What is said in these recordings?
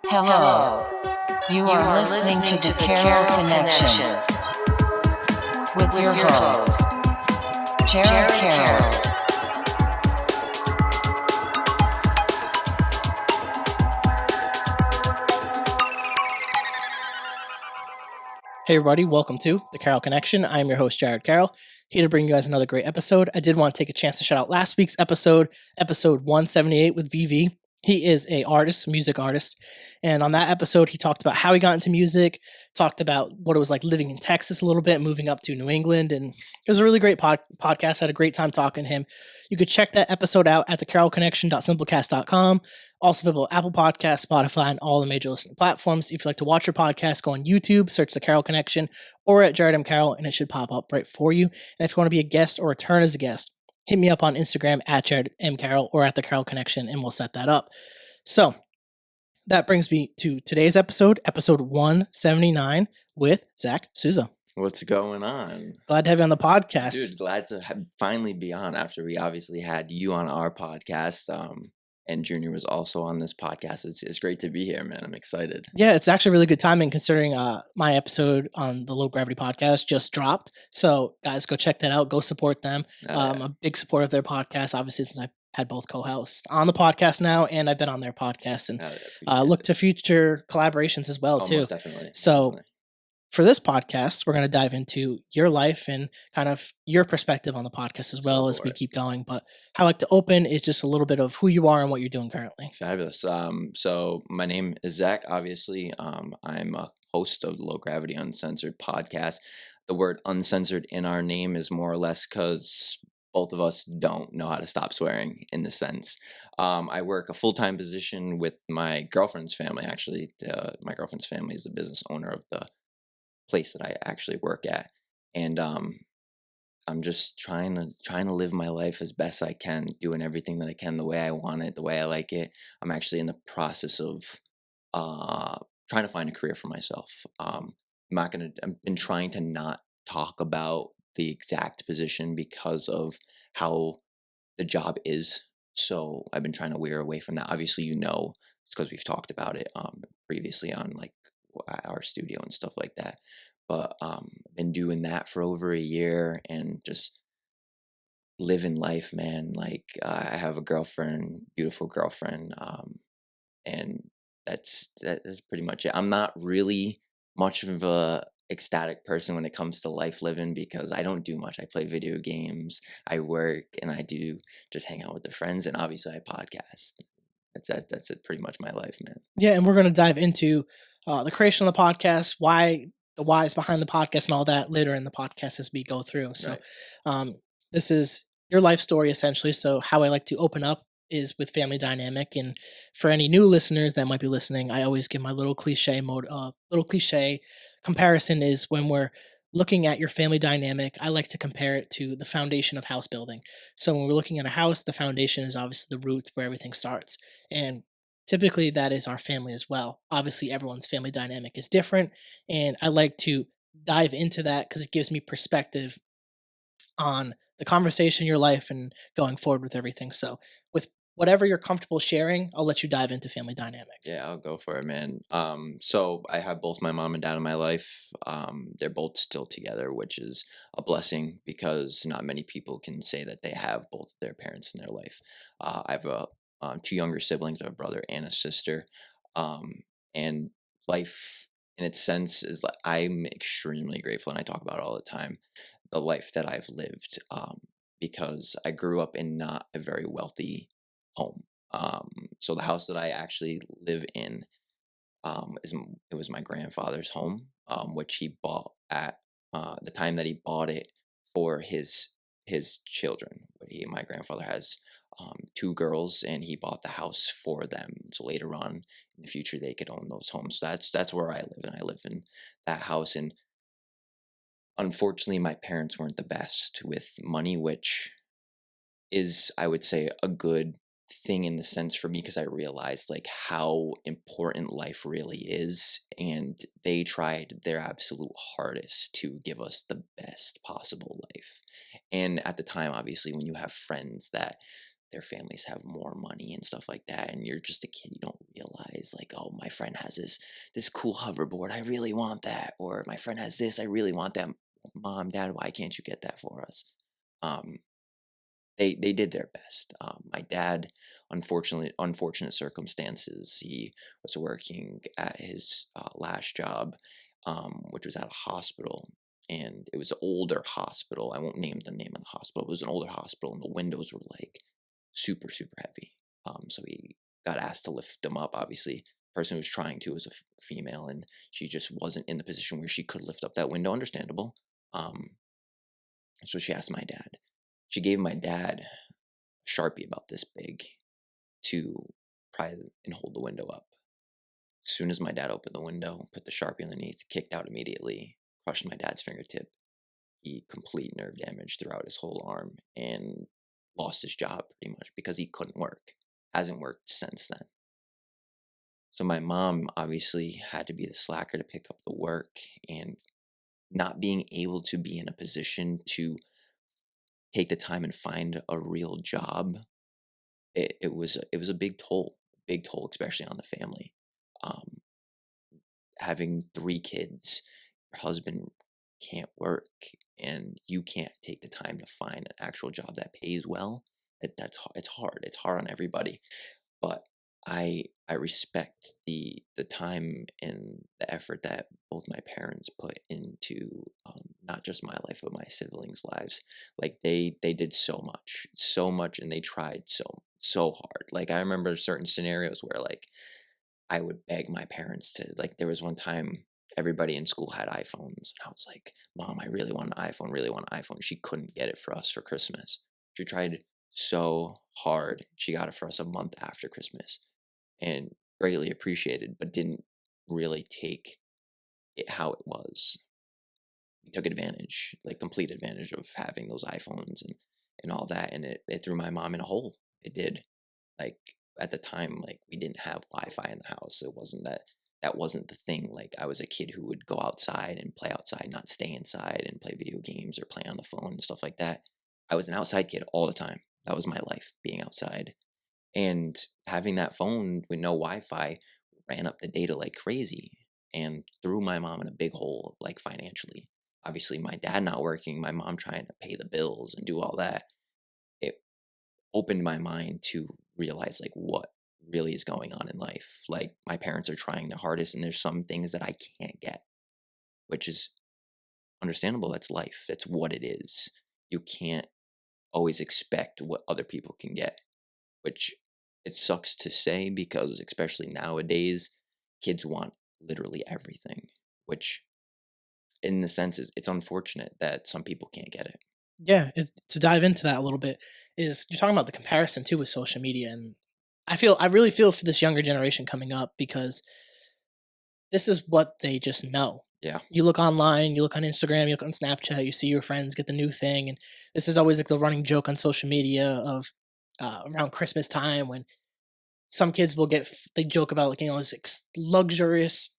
Hello. You are listening to the Carroll Connection with your host, Jared Carroll. Hey everybody, welcome to the Carroll Connection. I'm your host, Jared Carroll, here to bring you guys another great episode. I did want to take a chance to shout out last week's episode 178 with VV. He is a music artist, and on that episode, he talked about how he got into music, talked about what it was like living in Texas a little bit, moving up to New England, and it was a really great podcast. I had a great time talking to him. You could check that episode out at thecarrollconnection.simplecast.com. Also available Apple Podcasts, Spotify, and all the major listening platforms. If you'd like to watch your podcast, go on YouTube, search The Carroll Connection, or at Jared M. Carroll, and it should pop up right for you. And if you want to be a guest or return as a guest, hit me up on Instagram at Jared M. Carroll or at The Carroll Connection, and we'll set that up. So that brings me to today's episode 179 with Zach Souza. What's going on? Glad to have you on the podcast. Dude, glad to finally be on after we obviously had you on our podcast. And Junior was also on this podcast. It's great to be here, man. I'm excited. Yeah, it's actually really good timing considering my episode on the Low Gravity Podcast just dropped. So guys, go check that out. Go support them. I'm a big supporter of their podcast, obviously, since I've had both co-hosts on the podcast now, and I've been on their podcast, and look to future collaborations as well, too. Most definitely. So definitely. For this podcast, we're going to dive into your life and kind of your perspective on the podcast as well as we keep going. But how I like to open is just a little bit of who you are and what you're doing currently. Fabulous. So my name is Zach, obviously. I'm a host of the Low Gravity Uncensored podcast. The word uncensored in our name is more or less because both of us don't know how to stop swearing in the sense. I work a full-time position with my girlfriend's family, actually. My girlfriend's family is the business owner of the place that I actually work at, and I'm just trying to live my life as best I can, doing everything that I can the way I want it, the way I like it. I'm actually in the process of trying to find a career for myself. I've been trying to not talk about the exact position because of how the job is. So I've been trying to veer away from that. Obviously, it's because we've talked about it previously on like our studio and stuff like that. But I've been doing that for over a year and just living life, man. Like I have a girlfriend, beautiful girlfriend, and that's pretty much it. I'm not really much of a ecstatic person when it comes to life living because I don't do much. I play video games, I work, and I do just hang out with the friends, and obviously I podcast. That's it, pretty much my life, man. Yeah, and we're going to dive into the creation of the podcast, the whys behind the podcast, and all that later in the podcast as we go through. So, this is your life story essentially. So, how I like to open up is with family dynamic, and for any new listeners that might be listening, I always give my little cliche comparison is when we're looking at your family dynamic, I like to compare it to the foundation of house building. So when we're looking at a house, the foundation is obviously the roots where everything starts. And typically that is our family as well. Obviously, everyone's family dynamic is different. And I like to dive into that because it gives me perspective on the conversation, your life, and going forward with everything. So with whatever you're comfortable sharing, I'll let you dive into family dynamic. Yeah, I'll go for it, man. So I have both my mom and dad in my life. They're both still together, which is a blessing because not many people can say that they have both of their parents in their life. I have two younger siblings, I have a brother and a sister. And life in its sense is like I'm extremely grateful, and I talk about it all the time, the life that I've lived, because I grew up in not a very wealthy home. So the house that I actually live in, it was my grandfather's home, which he bought at the time that he bought it for his children. My grandfather has two girls, and he bought the house for them. So later on in the future, they could own those homes. So that's where I live, and I live in that house. And unfortunately, my parents weren't the best with money, which is, I would say, a good thing in the sense for me because I realized like how important life really is, and they tried their absolute hardest to give us the best possible life. And at the time, obviously, when you have friends that their families have more money and stuff like that, and you're just a kid. You don't realize like, oh, my friend has this cool hoverboard. I really want that. Or my friend has this. I really want that. Mom, Dad, why can't you get that for us? Um, they did their best. My dad, unfortunate circumstances. He was working at his last job, which was at a hospital, and it was an older hospital. I won't name the name of the hospital. It was an older hospital, and the windows were like super super heavy. So he got asked to lift them up. Obviously, the person who was trying to was a female, and she just wasn't in the position where she could lift up that window. Understandable. Um, so she asked my dad. She gave my dad a Sharpie about this big to pry and hold the window up. As soon as my dad opened the window, put the Sharpie underneath, kicked out immediately, crushed my dad's fingertip. He complete nerve damage throughout his whole arm and lost his job pretty much because he couldn't work. Hasn't worked since then. So my mom obviously had to be the slacker to pick up the work, and not being able to be in a position to take the time and find a real job, it was a big toll, especially on the family. Um, Having 3 kids, your husband can't work, and you can't take the time to find an actual job that pays well. It's hard. It's hard on everybody. But I respect the time and the effort that both my parents put into not just my life but my siblings' lives. Like they did so much, and they tried so hard. Like I remember certain scenarios where like I would beg my parents to, like, there was one time everybody in school had iPhones, and I was like, Mom, I really want an iPhone, really want an iPhone. She couldn't get it for us for Christmas. She tried so hard. She got it for us a month after Christmas, and greatly appreciated, but didn't really take it how it was. We took advantage, like complete advantage of having those iPhones and all that, and it threw my mom in a hole. It did. Like at the time, like we didn't have Wi-Fi in the house. It wasn't that wasn't the thing. Like I was a kid who would go outside and play outside, not stay inside and play video games or play on the phone and stuff like that. I was an outside kid all the time. That was my life, being outside. And having that phone with no Wi-Fi ran up the data like crazy and threw my mom in a big hole, like financially. Obviously, my dad not working, my mom trying to pay the bills and do all that. It opened my mind to realize like what really is going on in life. Like my parents are trying their hardest, and there's some things that I can't get, which is understandable. That's life. That's what it is. You can't always expect what other people can get, which it sucks to say because especially nowadays, kids want literally everything, which in the sense is it's unfortunate that some people can't get it. Yeah, to dive into that a little bit, is you're talking about the comparison too with social media, and I really feel for this younger generation coming up because this is what they just know. Yeah. You look online, you look on Instagram, you look on Snapchat, you see your friends get the new thing, and this is always like the running joke on social media of around Christmas time when some kids will they joke about like this luxurious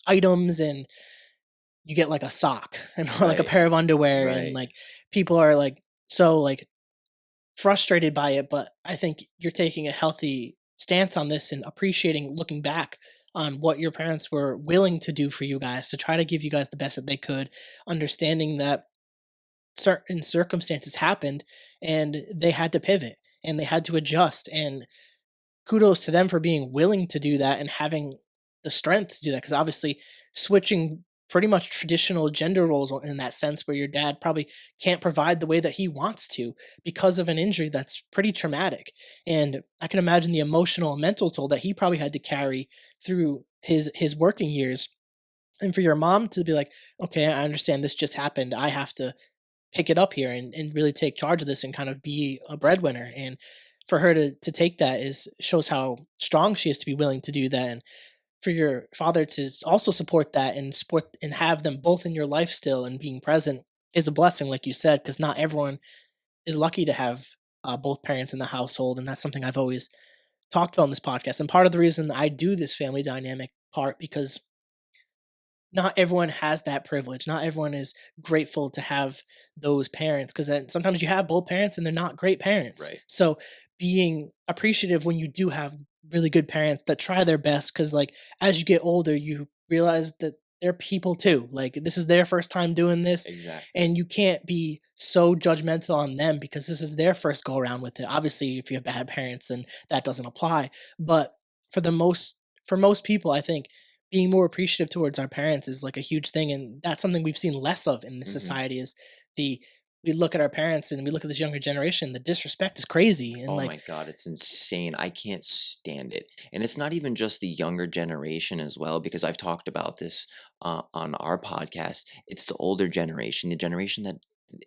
items, and you get like a sock and or like a Right. pair of underwear, and Right. like people are like so like frustrated by it. But I think you're taking a healthy stance on this and appreciating looking back on what your parents were willing to do for you guys to try to give you guys the best that they could, understanding that certain circumstances happened and they had to pivot and they had to adjust, and kudos to them for being willing to do that and having the strength to do that, because obviously switching pretty much traditional gender roles in that sense where your dad probably can't provide the way that he wants to because of an injury that's pretty traumatic, and I can imagine the emotional and mental toll that he probably had to carry through his working years, and for your mom to be like, okay, I understand this just happened, I have to pick it up here and really take charge of this and kind of be a breadwinner. And for her to take that is shows how strong she is to be willing to do that. And for your father to also support that and support and have them both in your life still and being present is a blessing, like you said, because not everyone is lucky to have both parents in the household. And that's something I've always talked about in this podcast. And part of the reason I do this family dynamic part because not everyone has that privilege. Not everyone is grateful to have those parents because then sometimes you have both parents and they're not great parents. Right. So being appreciative when you do have really good parents that try their best, because like as you get older you realize that they're people too, like this is their first time doing this, Exactly. and you can't be so judgmental on them because this is their first go around with it. Obviously if you have bad parents then that doesn't apply, but for the most for most people I think being more appreciative towards our parents is like a huge thing, and that's something we've seen less of in this Hmm. society. Is the we look at our parents and we look at this younger generation, the disrespect is crazy, and Oh like my God, it's insane. I can't stand it. And it's not even just the younger generation as well, because I've talked about this on our podcast. It's the older generation, the generation that,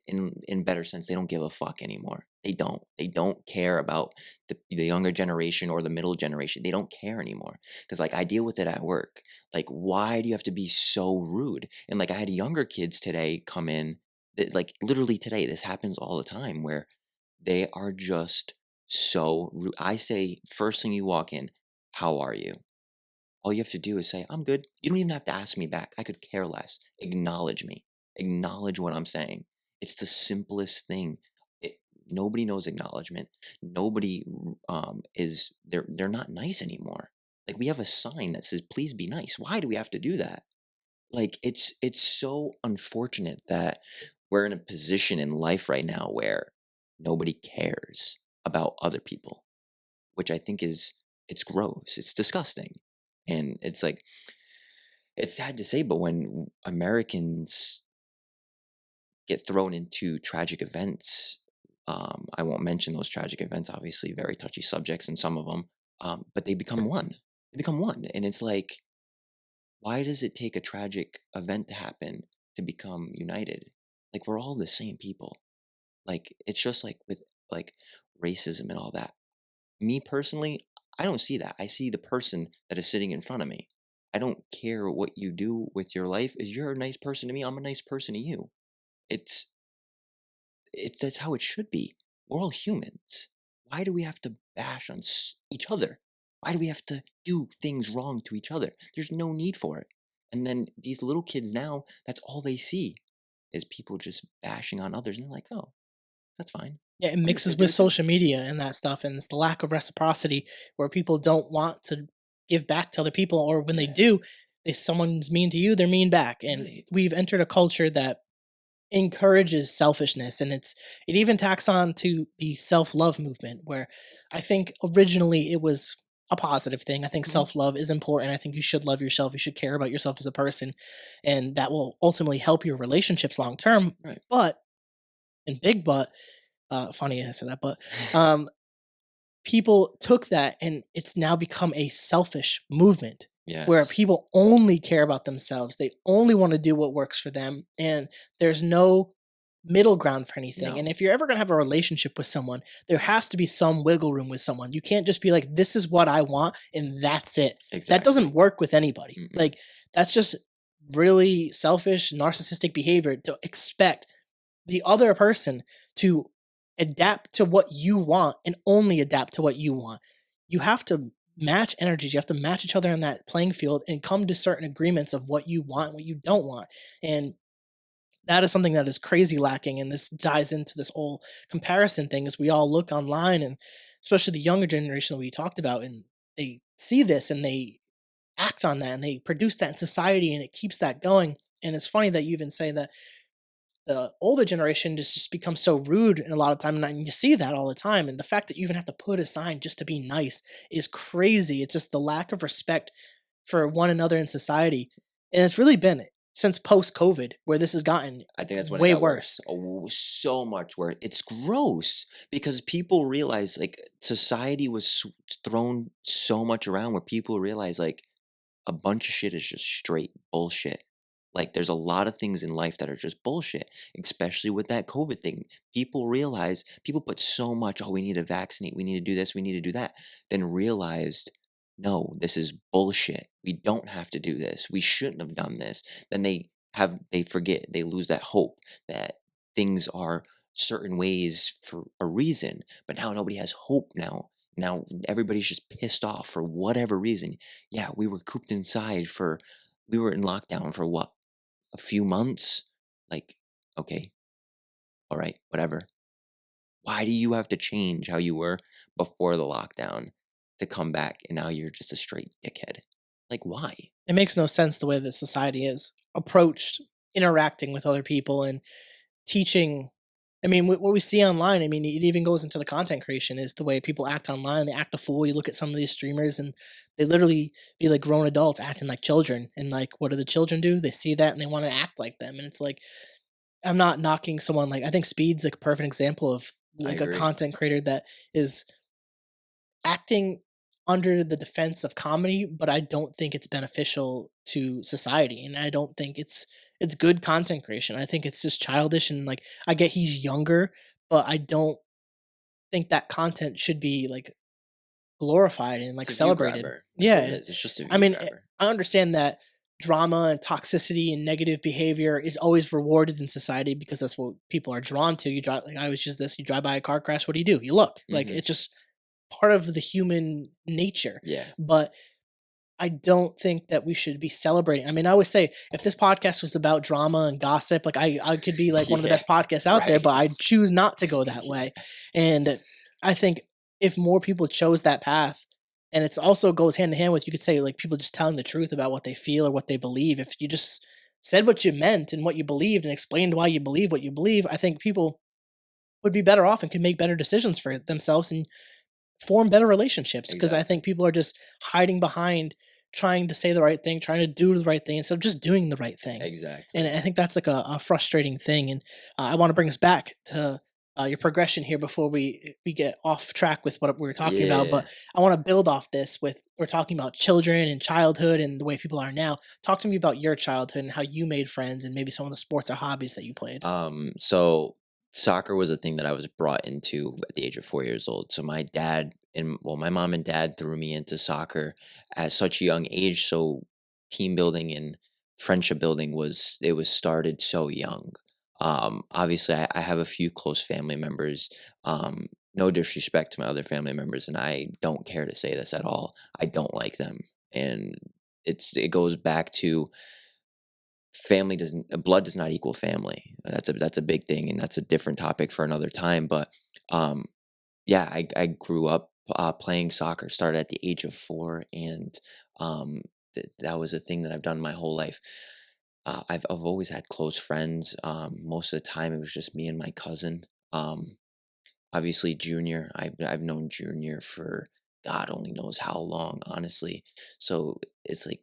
in better sense, they don't give a fuck anymore. They don't. They don't care about the younger generation or the middle generation. They don't care anymore. Because like I deal with it at work. Like, why do you have to be so rude? And like I had younger kids today come in. That, like literally today, this happens all the time where they are just so rude. I say, first thing you walk in, how are you? All you have to do is say, I'm good. You don't even have to ask me back. I could care less. Acknowledge me. Acknowledge what I'm saying. It's the simplest thing. It, nobody knows acknowledgement. Nobody they're not nice anymore. Like we have a sign that says, please be nice. Why do we have to do that? Like it's so unfortunate that we're in a position in life right now where nobody cares about other people, which I think is it's gross, it's disgusting. And it's like it's sad to say, but when Americans get thrown into tragic events, I won't mention those tragic events, obviously very touchy subjects in some of them, but they become one. They become one. And it's like, why does it take a tragic event to happen to become united? Like we're all the same people. Like it's just like with like racism and all that. Me personally, I don't see that. I see the person that is sitting in front of me. I don't care what you do with your life. Is you're a nice person to me, I'm a nice person to you. It's it's that's how it should be. We're all humans. Why do we have to bash on each other? Why do we have to do things wrong to each other? There's no need for it. And then these little kids now, that's all they see is people just bashing on others, and they're like, "Oh, that's fine. yeah, it I'm just mixes gonna do with it too." social media and that stuff, and it's the lack of reciprocity where people don't want to give back to other people, or when they Yeah, do, if someone's mean to you they're mean back, and right. we've entered a culture that encourages selfishness, and it even tacks on to the self-love movement, where I think originally it was a positive thing. I think Hmm. self-love is important. I think you should love yourself, you should care about yourself as a person, and that will ultimately help your relationships long term. Right. But in big but funny I said that, but um people took that and it's now become a selfish movement where Yes. people only care about themselves. They only want to do what works for them, and there's no middle ground for anything. And No. if you're ever going to have a relationship with someone, there has to be some wiggle room with someone. You can't just be like, this is what I want and that's it. That doesn't Exactly. work with anybody. Mm-mm. Like, that's just really selfish, narcissistic behavior to expect the other person to adapt to what you want and only adapt to what you want. You have to match energies. You have to match each other in that playing field and come to certain agreements of what you want and what you don't want. And that is something that is crazy lacking. And this ties into this whole comparison thing as we all look online, and especially the younger generation that we talked about, and they see this and they act on that and they produce that in society and it keeps that going. And it's funny that you even say that the older generation just becomes so rude and a lot of time, and you see that all the time, and the fact that you even have to put a sign just to be nice is crazy. It's just the lack of respect for one another in society, and it's really been since post COVID where this has gotten I think that's when it way got worse. worse. Oh, so much worse. It's gross because people realize like society was thrown so much around where people realize like a bunch of shit is just straight bullshit. Like there's a lot of things in life that are just bullshit, especially with that COVID thing. People realize people put so much, oh, we need to vaccinate, we need to do this, we need to do that, then realized, no, this is bullshit. We don't have to do this. We shouldn't have done this. Then they forget, they lose that hope that things are certain ways for a reason. But now nobody has hope now. Now everybody's just pissed off for whatever reason. Yeah, we were cooped inside for we were in lockdown for what? A few months? Like, okay, all right, whatever. Why do you have to change how you were before the lockdown to come back and now you're just a straight dickhead? Like, why? It makes no sense the way that society is approached interacting with other people and teaching. I mean, what we see online, I mean, it even goes into the content creation is the way people act online. They act a fool. You look at some of these streamers and they literally be like grown adults acting like children. And like, what do the children do? They see that and they want to act like them. And it's like, I'm not knocking someone like, I think Speed's like a perfect example of I like a agree. content creator that is acting under the defense of comedy, but I don't think it's beneficial to society, and I don't think it's good content creation. I think it's just childish and like I get he's younger, but I don't think that content should be like glorified and like It's a view celebrated. grabber. That's what it Yeah, is. It's just a I view mean, grabber. I understand that drama and toxicity and negative behavior is always rewarded in society because that's what people are drawn to. You drive like I was just this. You drive by a car crash. What do? You look like Hmm. it's just part of the human nature. Yeah. But I don't think that we should be celebrating. I mean, I always say if this podcast was about drama and gossip, like I could be like one of the Yeah. best podcasts out there, but I Right. choose not to go that Yeah. way. And I think if more people chose that path, and it's also goes hand in hand with you could say like people just telling the truth about what they feel or what they believe. If you just said what you meant and what you believed and explained why you believe what you believe, I think people would be better off and could make better decisions for themselves and form better relationships because I Exactly. think people are just hiding behind trying to say the right thing, trying to do the right thing instead of just doing the right thing. And Exactly. I think that's like a frustrating thing. And I want to bring us back to your progression here before we get off track with what we were talking about. Yeah. But I want to build off this with we're talking about children and childhood and the way people are now. Talk to me about your childhood and how you made friends and maybe some of the sports or hobbies that you played. So soccer was a thing that I was brought into at the age of 4 years old. So my dad and well, my mom and dad threw me into soccer at such a young age. So team building and friendship building was started so young. Obviously I have a few close family members. No disrespect to my other family members, and I don't care to say this at all. I don't like them. And it goes back to family doesn't blood does not equal family. That's a big thing, and that's a different topic for another time. But um, yeah, I grew up playing soccer. Started at the age of 4, and that was a thing that I've done my whole life. I've always had close friends. Most of the time, it was just me and my cousin. Um, Obviously, Junior. I've known Junior for God only knows how long, honestly. So it's like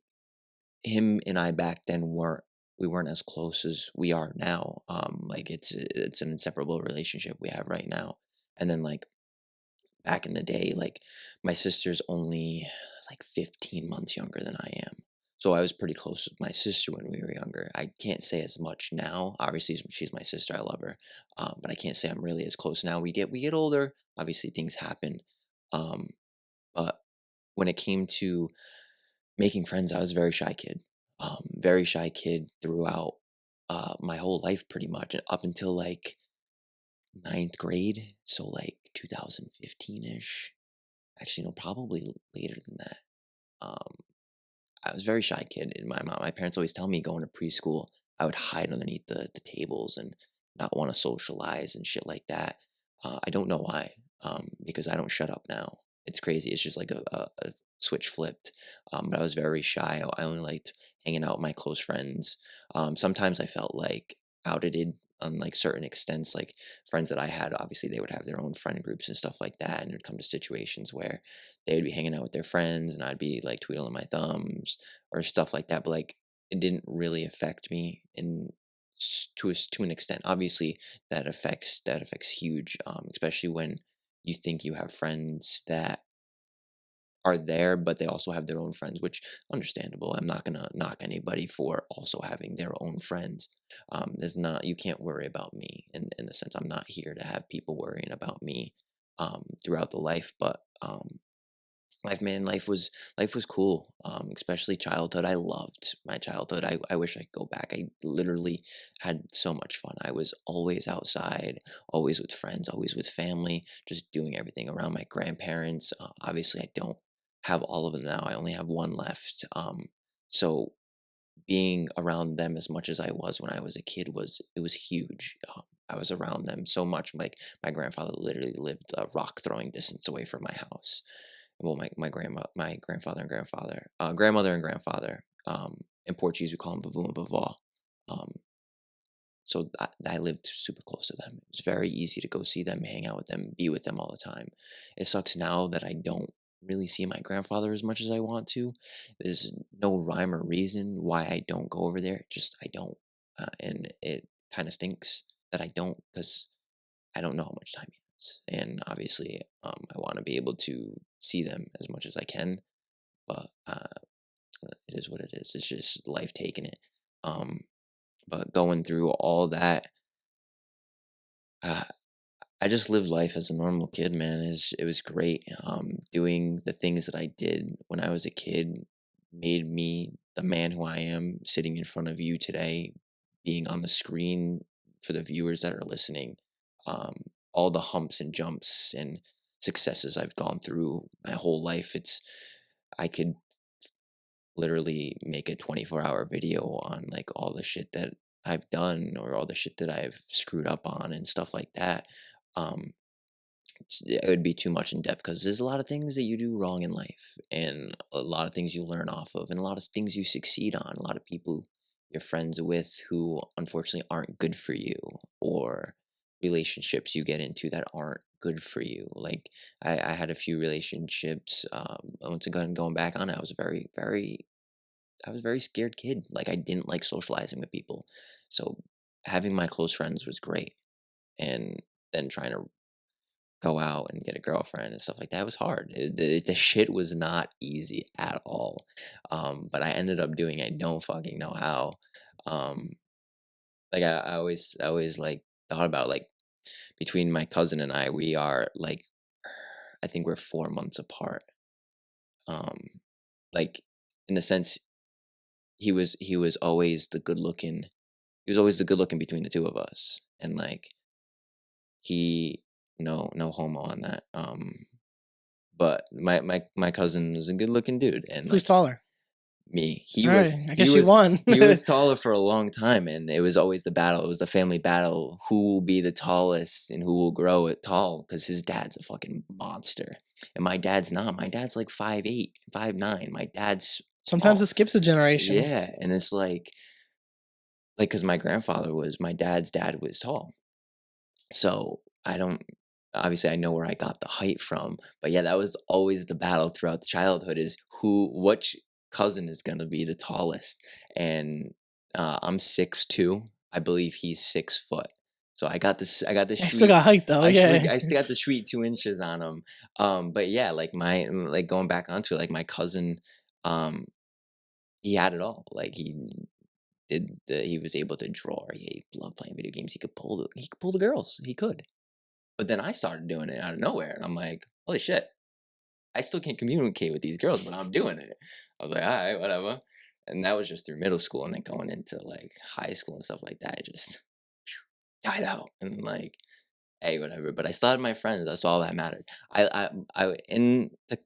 him and I back then weren't as close as we are now. Like it's an inseparable relationship we have right now. And then like back in the day, like my sister's only like 15 months younger than I am. So I was pretty close with my sister when we were younger. I can't say as much now. Obviously, she's my sister. I love her, but I can't say I'm really as close now. We get older. Obviously, things happen. Um, but when it came to making friends, I was a very shy kid. Very shy kid throughout my whole life, pretty much up until like ninth grade. So like 2015 ish. Actually, no, probably later than that. Um, I was a very shy kid. And my parents always tell me going to preschool, I would hide underneath the tables and not want to socialize and shit like that. I don't know why. Because I don't shut up now. It's crazy. It's just like a switch flipped. But I was very shy. I only liked hanging out with my close friends. Sometimes I felt like outed on like certain extents. Like friends that I had, obviously they would have their own friend groups and stuff like that, and it would come to situations where they would be hanging out with their friends, and I'd be like twiddling my thumbs or stuff like that. But like it didn't really affect me to an extent. Obviously, that affects huge, especially when you think you have friends that are there, but they also have their own friends, which understandable. I'm not gonna knock anybody for also having their own friends. There's not you can't worry about me in the sense I'm not here to have people worrying about me throughout the life, but life was cool, especially childhood. I loved my childhood. I wish I could go back. I literally had so much fun. I was always outside, always with friends, always with family, just doing everything around my grandparents. Obviously, I don't have all of them now. I only have one left. So being around them as much as I was when I was a kid was huge. I was around them so much. Like my grandfather literally lived a rock throwing distance away from my house. Well, my grandfather and grandmother and grandfather. In Portuguese we call them vovô and vovó. Um, so I lived super close to them. It was very easy to go see them, hang out with them, be with them all the time. It sucks now that I don't really see my grandfather as much as I want to. There's no rhyme or reason why I don't go over there. Just I don't, and it kind of stinks that I don't because I don't know how much time he has. And obviously, I want to be able to see them as much as I can, but it is what it is. It's just life taking it. Um, but going through all that, uh, I just lived life as a normal kid, man. It was great. Doing the things that I did when I was a kid made me the man who I am, sitting in front of you today, being on the screen for the viewers that are listening. Um, all the humps and jumps and successes I've gone through my whole life. I could literally make a 24-hour video on like all the shit that I've done or all the shit that I've screwed up on and stuff like that. Um, it would be too much in depth because there's a lot of things that you do wrong in life and a lot of things you learn off of and a lot of things you succeed on. A lot of people you're friends with who unfortunately aren't good for you or relationships you get into that aren't good for you. Like I had a few relationships. Once again, going back on it, I was a very scared kid. Like I didn't like socializing with people. So having my close friends was great. And then trying to go out and get a girlfriend and stuff like that was hard. The shit was not easy at all. But I ended up doing it. I don't fucking know how. Um, like I always like thought about like between my cousin and I, we are like, I think we're 4 months apart. Um, like in the sense he was always the good looking. He was always the good looking between the two of us, and like he no homo on that. But my cousin was a good looking dude, and Who's like taller? me, All right, I guess you won. he was taller for a long time, and it was always the battle. It was the family battle: who will be the tallest and who will grow it tall. Because his dad's a fucking monster, and my dad's not. My dad's like 5'8", 5'9". My dad's Sometimes small. it skips a generation. Yeah, and it's like because my dad's dad was tall. So I don't obviously I know where I got the height from, but yeah, that was always the battle throughout the childhood is which cousin is gonna be the tallest. And I'm 6'2". I believe he's 6 foot. So I got this I still sweet got height though. Yeah. I still got the sweet 2 inches on him. But yeah, like like going back onto it, like my cousin, um, he had it all. Like he was able to draw. He loved playing video games. He could pull the girls. He could. But then I started doing it out of nowhere, and I'm like, holy shit! I still can't communicate with these girls, but I'm doing it. I was like, all right, whatever. And that was just through middle school, and then going into like high school and stuff like that, it just died out. And like, hey, whatever. But I still had my friends. That's all that mattered. I in to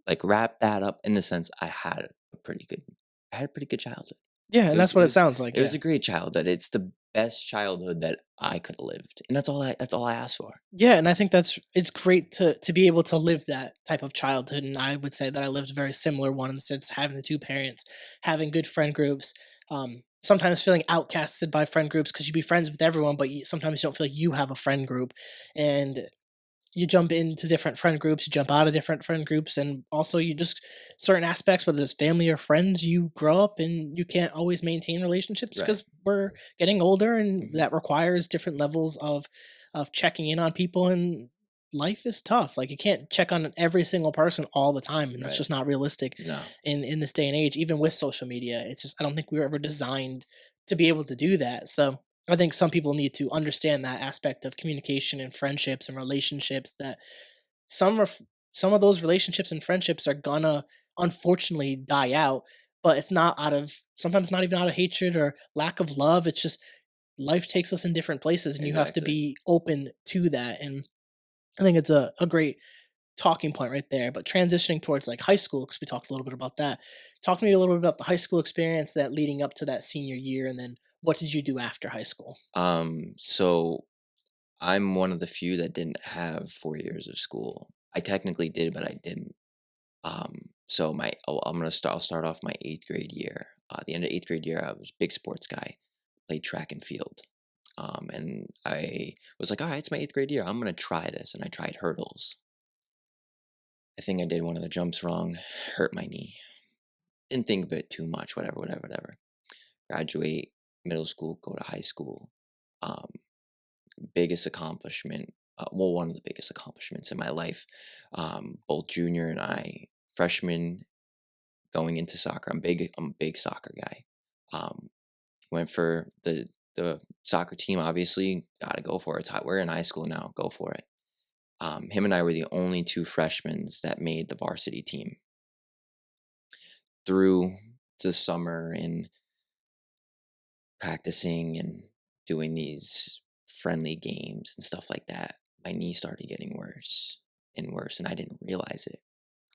like wrap that up in the sense I had a pretty good childhood. Yeah, and that's It what it was sounds like. it was Yeah. a great childhood. It's the best childhood that I could have lived, and that's all I asked for. Yeah, and I think it's great to be able to live that type of childhood. And I would say that I lived a very similar one in the sense having the two parents, having good friend groups, sometimes feeling outcasted by friend groups because you be friends with everyone, but sometimes you don't feel like you have a friend group. And you jump into different friend groups, you jump out of different friend groups, and also you just certain aspects, whether it's family or friends, you grow up and you can't always maintain relationships Right. because we're getting older, and Mhm. that requires different levels of checking in on people. And life is tough. Like you can't check on every single person all the time, and that's Right. just not realistic No. in this day and age. Even with social media, it's just I don't think we were ever designed to be able to do that. So I think some people need to understand that aspect of communication and friendships and relationships that some of some of those relationships and friendships are gonna unfortunately die out, but it's not out of sometimes not even out of hatred or lack of love. It's just life takes us in different places and you have to Exactly. be open to that. And I think it's a great talking point right there. But transitioning towards like high school, because we talked a little bit about that. Talk to me a little bit about the high school experience that leading up to that senior year, and then what did you do after high school? So I'm one of the few that didn't have 4 years of school. I technically did, but I didn't. So I'll start off my eighth grade year. The end of eighth grade year, I was a big sports guy, played track and field. And I was like, all right, it's my eighth grade year. I'm gonna try this, and I tried hurdles. I think I did one of the jumps wrong, hurt my knee. Didn't think of it too much. Whatever. Graduate middle school, go to high school. Um, Biggest accomplishment. One of the biggest accomplishments in my life. Both junior and I, freshman, going into soccer. I'm a big soccer guy. Um, Went for the soccer team. Obviously, gotta go for it. It's hot. We're in high school now. Go for it. Him and I were the only two freshmen that made the varsity team. Through the summer and practicing and doing these friendly games and stuff like that, my knee started getting worse and worse, and I didn't realize it.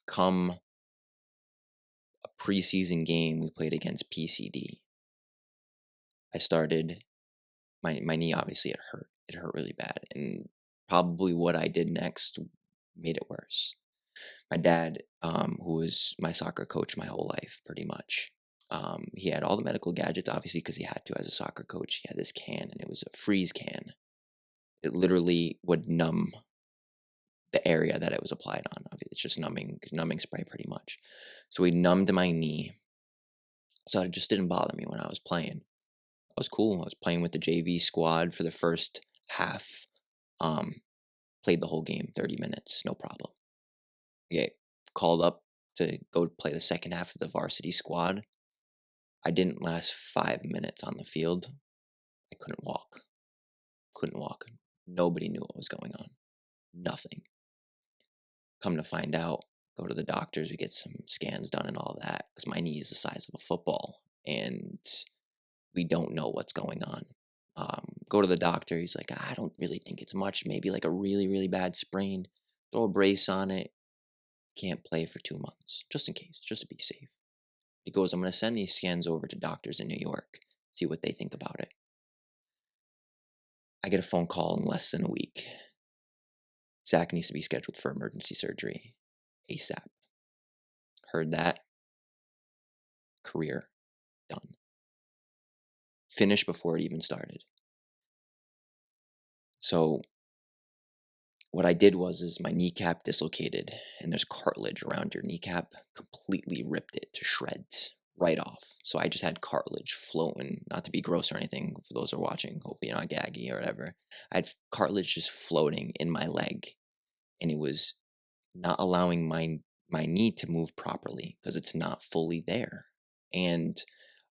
Come a preseason game we played against PCD, I started my knee. Obviously, it hurt. It hurt really bad, and probably what I did next made it worse. My dad, who was my soccer coach my whole life, pretty much. He had all the medical gadgets, obviously, because he had to as a soccer coach. He had this can, and it was a freeze can. It literally would numb the area that it was applied on. It's just numbing spray, pretty much. So he numbed my knee, so it just didn't bother me when I was playing. I was cool. I was playing with the JV squad for the first half. Played the whole game, 30 minutes, no problem. Get called up to go play the second half of the varsity squad. I didn't last 5 minutes on the field. I couldn't walk. Nobody knew what was going on. Nothing. Come to find out, go to the doctors, we get some scans done and all that, because my knee is the size of a football, and we don't know what's going on. Go to the doctor, he's like, I don't really think it's much, maybe like a really, really bad sprain. Throw a brace on it. Can't play for 2 months, just in case, just to be safe. He goes, I'm going to send these scans over to doctors in New York, see what they think about it. I get a phone call in less than a week. Zach needs to be scheduled for emergency surgery ASAP. Heard that. Career done. Finished before it even started. So what I did is my kneecap dislocated, and there's cartilage around your kneecap, completely ripped it to shreds right off. So I just had cartilage floating, not to be gross or anything for those who are watching, hope you're not gaggy or whatever. I had cartilage just floating in my leg, and it was not allowing my knee to move properly because it's not fully there. And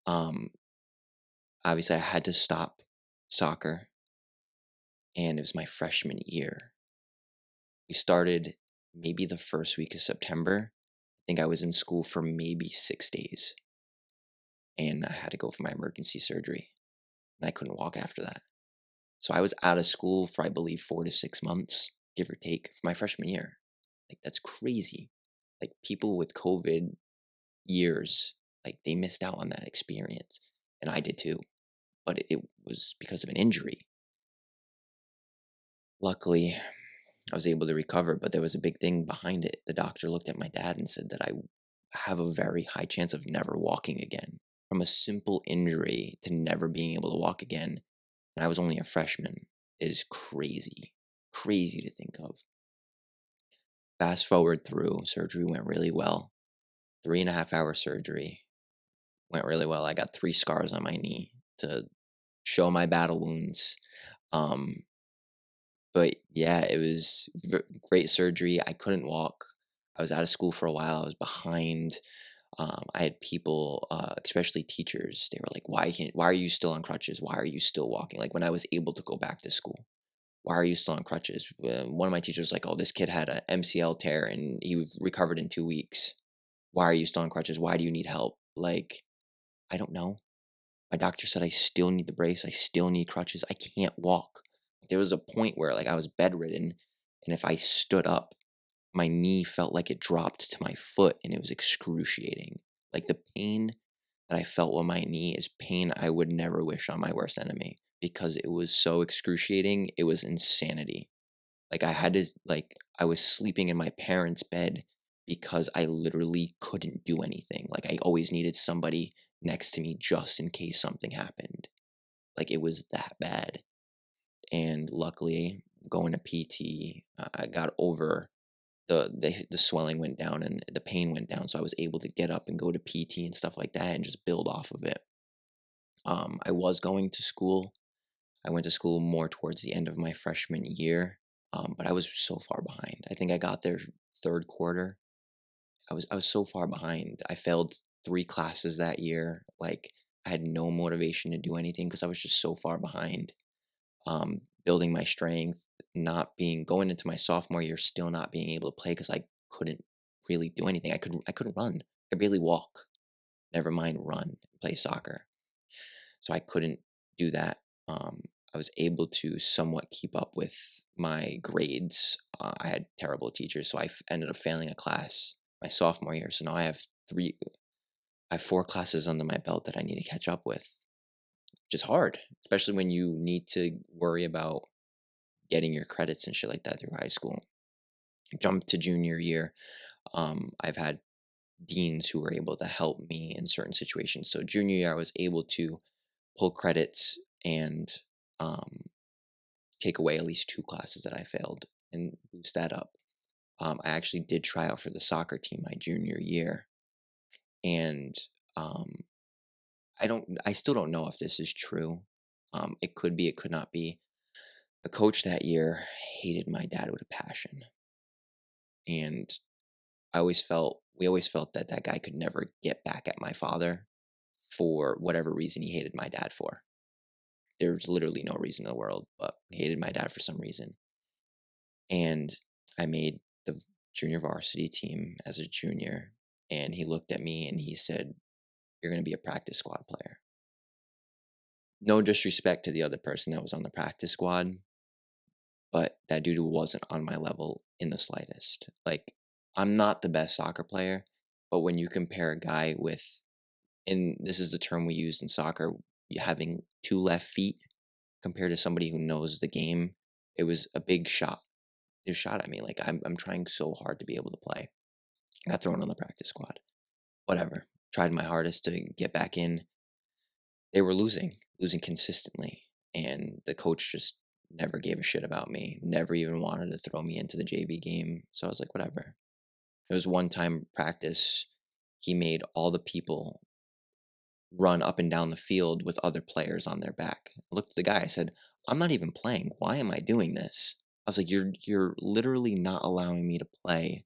obviously I had to stop soccer, and it was my freshman year. We started maybe the first week of September. I think I was in school for maybe 6 days, and I had to go for my emergency surgery, and I couldn't walk after that. So I was out of school for, I believe, 4 to 6 months, give or take, for my freshman year. Like, that's crazy. Like, people with COVID years, like, they missed out on that experience, and I did too, but it was because of an injury. Luckily, I was able to recover, but there was a big thing behind it. The doctor looked at my dad and said that I have a very high chance of never walking again. From a simple injury to never being able to walk again, and I was only a freshman, is crazy. Crazy to think of. Fast forward through, surgery went really well. 3.5-hour surgery went really well. I got 3 scars on my knee to show my battle wounds. But yeah, it was great surgery. I couldn't walk. I was out of school for a while. I was behind. I had people, especially teachers, they were like, why are you still on crutches? Why are you still walking? Like, when I was able to go back to school, why are you still on crutches? One of my teachers was like, oh, this kid had a MCL tear and he recovered in 2 weeks. Why are you still on crutches? Why do you need help? Like, I don't know. My doctor said I still need the brace. I still need crutches. I can't walk. There was a point where, like, I was bedridden, and if I stood up, my knee felt like it dropped to my foot, and it was excruciating. Like, the pain that I felt with my knee is pain I would never wish on my worst enemy. because it was so excruciating. It was insanity. Like I was sleeping in my parents' bed because I literally couldn't do anything. Like I always needed somebody next to me just in case something happened. Like it was that bad. And luckily, going to PT, I got over the swelling went down and the pain went down, so I was able to get up and go to PT and stuff like that and just build off of it. I was going to school. I went to school more towards the end of my freshman year, but I was so far behind. I think I got there third quarter. I was so far behind. I failed 3 classes that year. Like I had no motivation to do anything because I was just so far behind. Building my strength, not being going into my sophomore year, still not being able to play because I couldn't really do anything. I couldn't run. I could barely walk. Never mind run, play soccer. So I couldn't do that. I was able to somewhat keep up with my grades. I had terrible teachers, so ended up failing a class my sophomore year. So now I have 4 classes under my belt that I need to catch up with, which is hard, especially when you need to worry about getting your credits and shit like that through high school. Jump to junior year. I've had deans who were able to help me in certain situations. So junior year, I was able to pull credits and take away at least 2 classes that I failed and boost that up. I actually did try out for the soccer team my junior year, and I still don't know if this is true. It could be, it could not be. The coach that year hated my dad with a passion, and we always felt that that guy could never get back at my father for whatever reason he hated my dad for. There's literally no reason in the world, but he hated my dad for some reason. And I made the junior varsity team as a junior, and he looked at me and he said, "You're going to be a practice squad player." No disrespect to the other person that was on the practice squad, but that dude wasn't on my level in the slightest. Like, I'm not the best soccer player, but when you compare a guy with, and this is the term we used in soccer, having 2 left feet compared to somebody who knows the game, it was a big shot. It was shot at me. Like, I'm trying so hard to be able to play. I got thrown on the practice squad. Whatever. Tried my hardest to get back in. They were losing consistently. And the coach just never gave a shit about me, never even wanted to throw me into the JV game. So I was like, whatever. There was one time practice, he made all the people run up and down the field with other players on their back. I looked at the guy, I said, "I'm not even playing. Why am I doing this?" I was like, you're literally not allowing me to play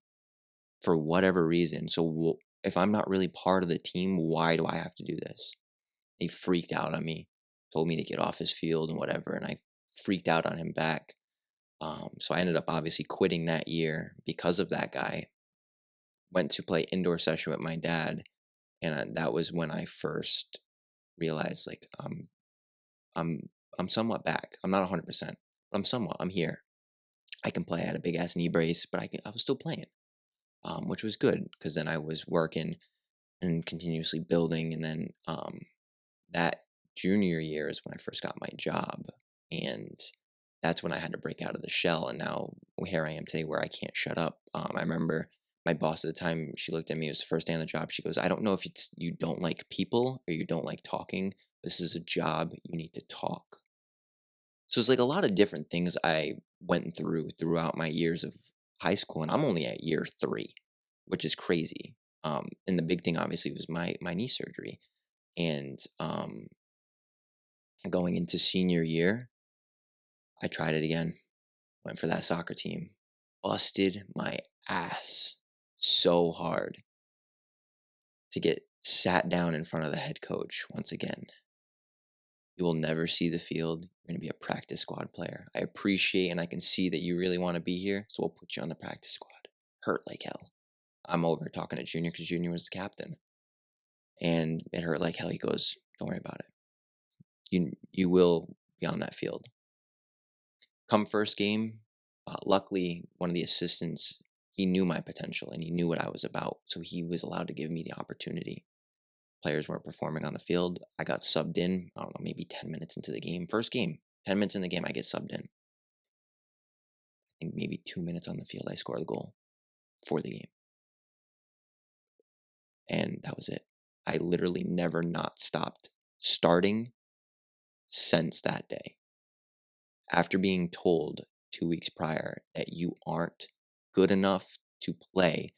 for whatever reason. So if I'm not really part of the team, why do I have to do this? He freaked out on me, told me to get off his field and whatever, and I freaked out on him back. So I ended up obviously quitting that year because of that guy. Went to play indoor session with my dad, and that was when I first realized, like, I'm I'm somewhat back. I'm not 100%, but I'm here. I can play. I had a big ass knee brace, but I was still playing, which was good because then I was working and continuously building. And then that junior year is when I first got my job, and that's when I had to break out of the shell. And now here I am today, where I can't shut up. I remember my boss at the time. She looked at me. It was the first day on the job. She goes, "I don't know if it's you don't like people or you don't like talking. This is a job. You need to talk." So it's like a lot of different things I went through throughout my years of high school, and I'm only at year 3, which is crazy. And the big thing obviously was my knee surgery, and going into senior year, I tried it again. Went for that soccer team, busted my ass so hard to get sat down in front of the head coach once again. "You will never see the field. You're going to be a practice squad player. I appreciate and I can see that you really want to be here, so we'll put you on the practice squad." Hurt like hell. I'm over talking to Junior because Junior was the captain. And it hurt like hell. He goes, "Don't worry about it. You will be on that field." Come first game, luckily, one of the assistants, he knew my potential and he knew what I was about, so he was allowed to give me the opportunity. players weren't performing on the field. I got subbed in, I don't know, maybe 10 minutes into the game. First game, 10 minutes in the game, I get subbed in. I think maybe 2 minutes on the field, I score the goal for the game. And that was it. I literally never not stopped starting since that day. After being told 2 weeks prior that you aren't good enough to play,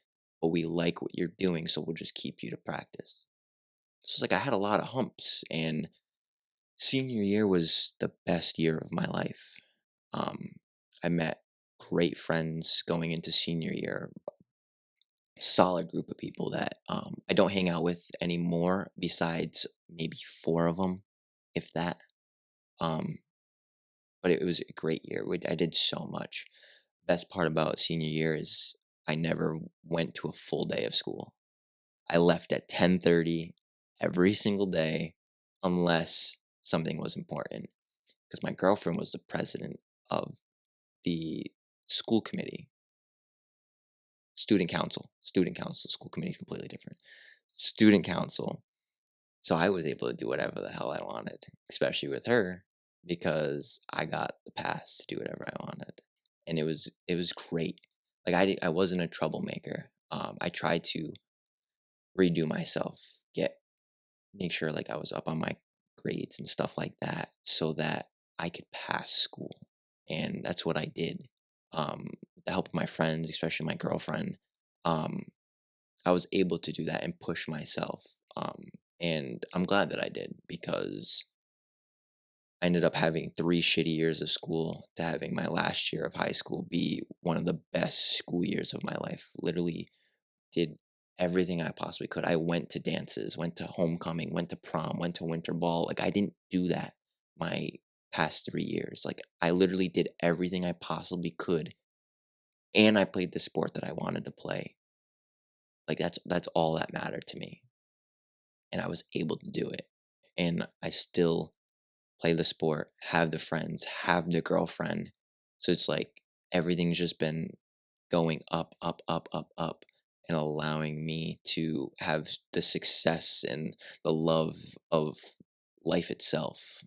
but we like what you're doing, so we'll just keep you to practice. So it's like I had a lot of humps, and senior year was the best year of my life. I met great friends going into senior year, solid group of people that I don't hang out with anymore, besides maybe 4 of them, if that. Um, but it was a great year. I did so much. Best part about senior year is I never went to a full day of school. I left at 10:30 every single day unless something was important, because my girlfriend was the president of the school committee. Student council, school committee is completely different. Student council. So I was able to do whatever the hell I wanted, especially with her, because I got the pass to do whatever I wanted. And it was great. Like I wasn't a troublemaker. I tried to redo myself, make sure like I was up on my grades and stuff like that, so that I could pass school. And that's what I did. With the help of my friends, especially my girlfriend, I was able to do that and push myself. And I'm glad that I did, because I ended up having 3 shitty years of school to having my last year of high school be one of the best school years of my life. Literally did everything I possibly could. I went to dances, went to homecoming, went to prom, went to winter ball. Like, I didn't do that my past 3 years. Like, I literally did everything I possibly could, and I played the sport that I wanted to play. Like, that's all that mattered to me, and I was able to do it. And I still play the sport, have the friends, have the girlfriend. So it's like everything's just been going up, up, up, up, up, and allowing me to have the success and the love of life itself,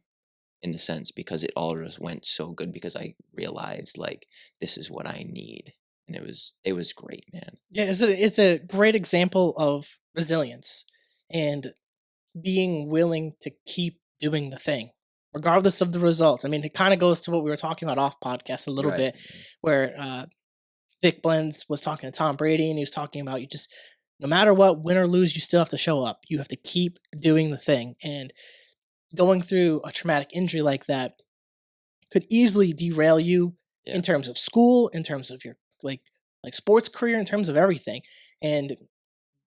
in the sense, because it all just went so good, because I realized like this is what I need. And it was great, man. Yeah, it's a great example of resilience and being willing to keep doing the thing, regardless of the results. I mean, it kind of goes to what we were talking about off podcast a little Right. bit, where Vic Blends was talking to Tom Brady, and he was talking about, you just, no matter what, win or lose, you still have to show up. You have to keep doing the thing. And going through a traumatic injury like that could easily derail you Yeah. in terms of school, in terms of your like sports career, in terms of everything. And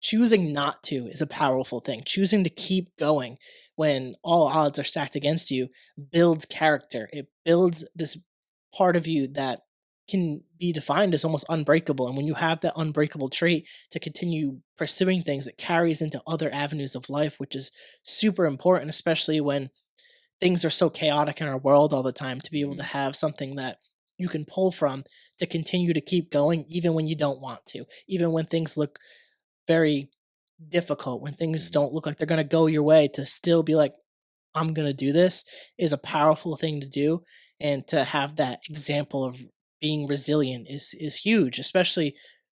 choosing not to is a powerful thing. Choosing to keep going when all odds are stacked against you builds character. It builds this part of you that can be defined as almost unbreakable. And when you have that unbreakable trait to continue pursuing things, it carries into other avenues of life, which is super important, especially when things are so chaotic in our world all the time. To be able to Mhm. have something that you can pull from to continue to keep going, even when you don't want to, even when things look very difficult, when things Mhm. don't look like they're going to go your way, to still be like, I'm going to do this, is a powerful thing to do. And to have that example of being resilient is huge, especially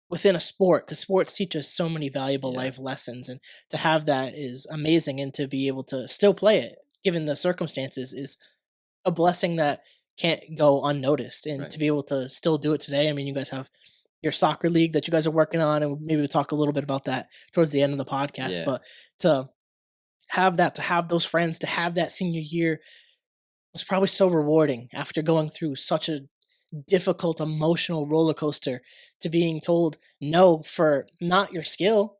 within a sport, because sports teach us so many valuable Yeah. life lessons. And to have that is amazing. And to be able to still play it, given the circumstances, is a blessing that can't go unnoticed. And to Right. be able to still do it today, I mean, you guys have your soccer league that you guys are working on, and maybe we'll talk a little bit about that towards the end of the podcast. Yeah. But to have that, to have those friends, to have that senior year was probably so rewarding after going through such a difficult emotional roller coaster, to being told no for not your skill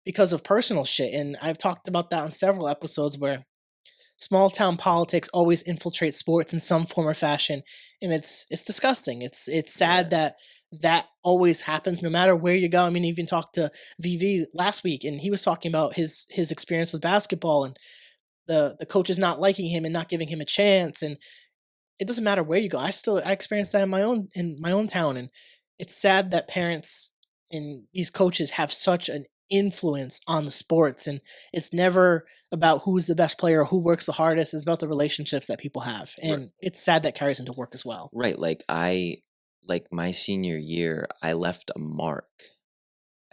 because of personal shit. And I've talked about that on several episodes, where small town politics always infiltrate sports in some form or fashion, and it's disgusting. It's sad Yeah. that that always happens no matter where you go. I mean, even talked to VV last week, and he was talking about his experience with basketball, and the coaches not liking him and not giving him a chance. And it doesn't matter where you go. I experienced that in my own town. And it's sad that parents and these coaches have such an influence on the sports, and it's never about who's the best player or who works the hardest. It's about the relationships that people have, R- and it's sad that carries into work as well. right. Like my senior year, I left a mark.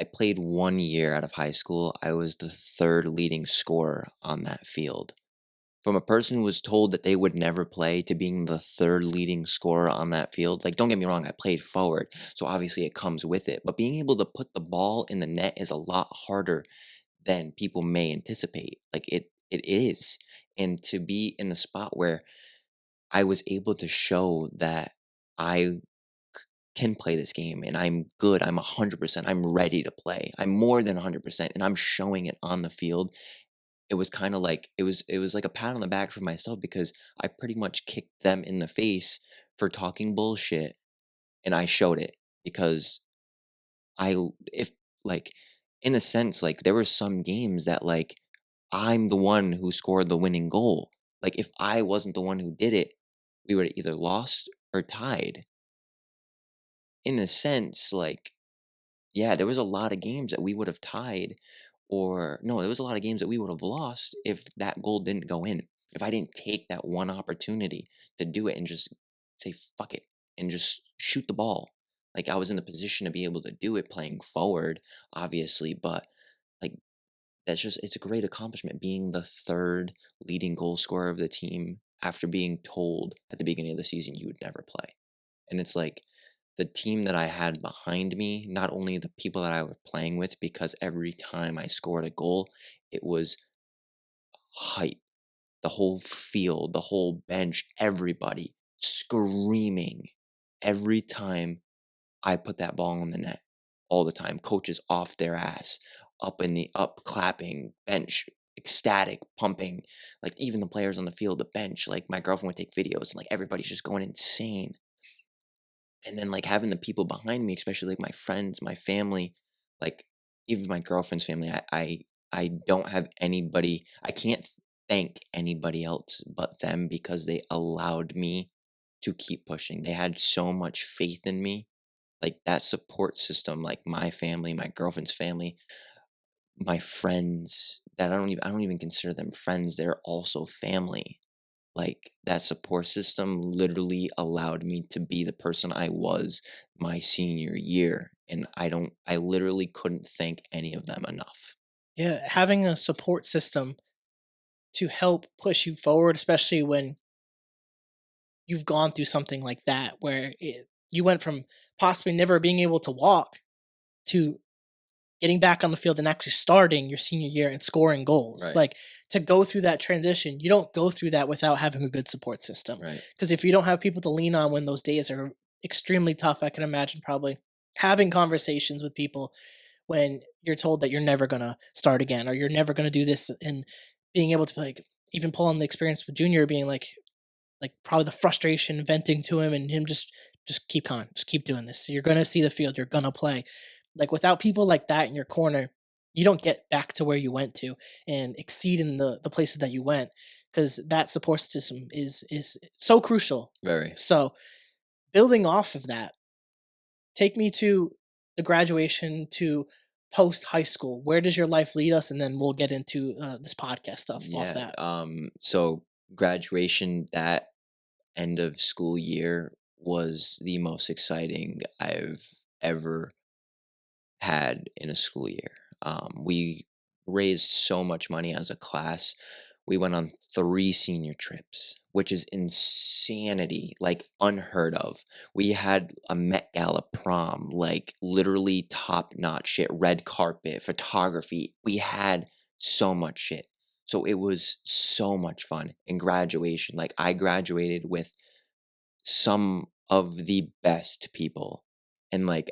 I played 1 year out of high school. I was the third leading scorer on that field. From a person who was told that they would never play to being the third leading scorer on that field, like, don't get me wrong, I played forward, so obviously it comes with it. But being able to put the ball in the net is a lot harder than people may anticipate. Like it is. And to be in the spot where I was able to show that I can play this game and I'm good, I'm 100%, I'm ready to play. I'm more than 100% and I'm showing it on the field. It was kind of like it was like a pat on the back for myself because I pretty much kicked them in the face for talking bullshit and I showed it because if like in a sense like there were some games that like I'm the one who scored the winning goal. Like if I wasn't the one who did it, we would have either lost or tied. In a sense, like yeah, there was a lot of games that we would have tied or no, there was a lot of games that we would have lost if that goal didn't go in. If I didn't take that one opportunity to do it and just say fuck it and just shoot the ball. Like I was in the position to be able to do it playing forward, obviously, but like that's just it's a great accomplishment being the third leading goal scorer of the team after being told at the beginning of the season you would never play. And it's like the team that I had behind me, not only the people that I was playing with, because every time I scored a goal, it was hype. The whole field, the whole bench, everybody screaming every time I put that ball in the net. All the time. Coaches off their ass, up clapping, bench ecstatic, pumping, like even the players on the field, the bench, like my girlfriend would take videos and like everybody's just going insane. And then like having the people behind me, especially like my friends, my family, like even my girlfriend's family, I don't have anybody, I can't thank anybody else but them because they allowed me to keep pushing. They had so much faith in me. Like that support system, like my family, my girlfriend's family, my friends that I don't even consider them friends. They're also family. Like that support system literally allowed me to be the person I was my senior year. And I literally couldn't thank any of them enough. Yeah, having a support system to help push you forward, especially when you've gone through something like that, where you went from possibly never being able to walk to getting back on the field and actually starting your senior year and scoring goals. Right. Like to go through that transition, you don't go through that without having a good support system. Right. Because if you don't have people to lean on when those days are extremely tough, I can imagine probably having conversations with people when you're told that you're never gonna start again or you're never gonna do this, and being able to like even pull on the experience with Junior, being like probably the frustration venting to him and him just keep on, just keep doing this. You're gonna see the field, you're gonna play. Like without people like that in your corner, you don't get back to where you went to and exceed in the places that you went, because that support system is so crucial. Very. So building off of that, take me to the graduation to post high school. Where does your life lead us? And then we'll get into this podcast stuff off Yeah. that. So graduation that end of school year was the most exciting I've ever had in a school year. We raised so much money as a class. We went on 3 senior trips, which is insanity, like unheard of. We had a Met Gala prom, like literally top notch shit, red carpet, photography. We had so much shit. So it was so much fun. In graduation, like I graduated with some of the best people. And like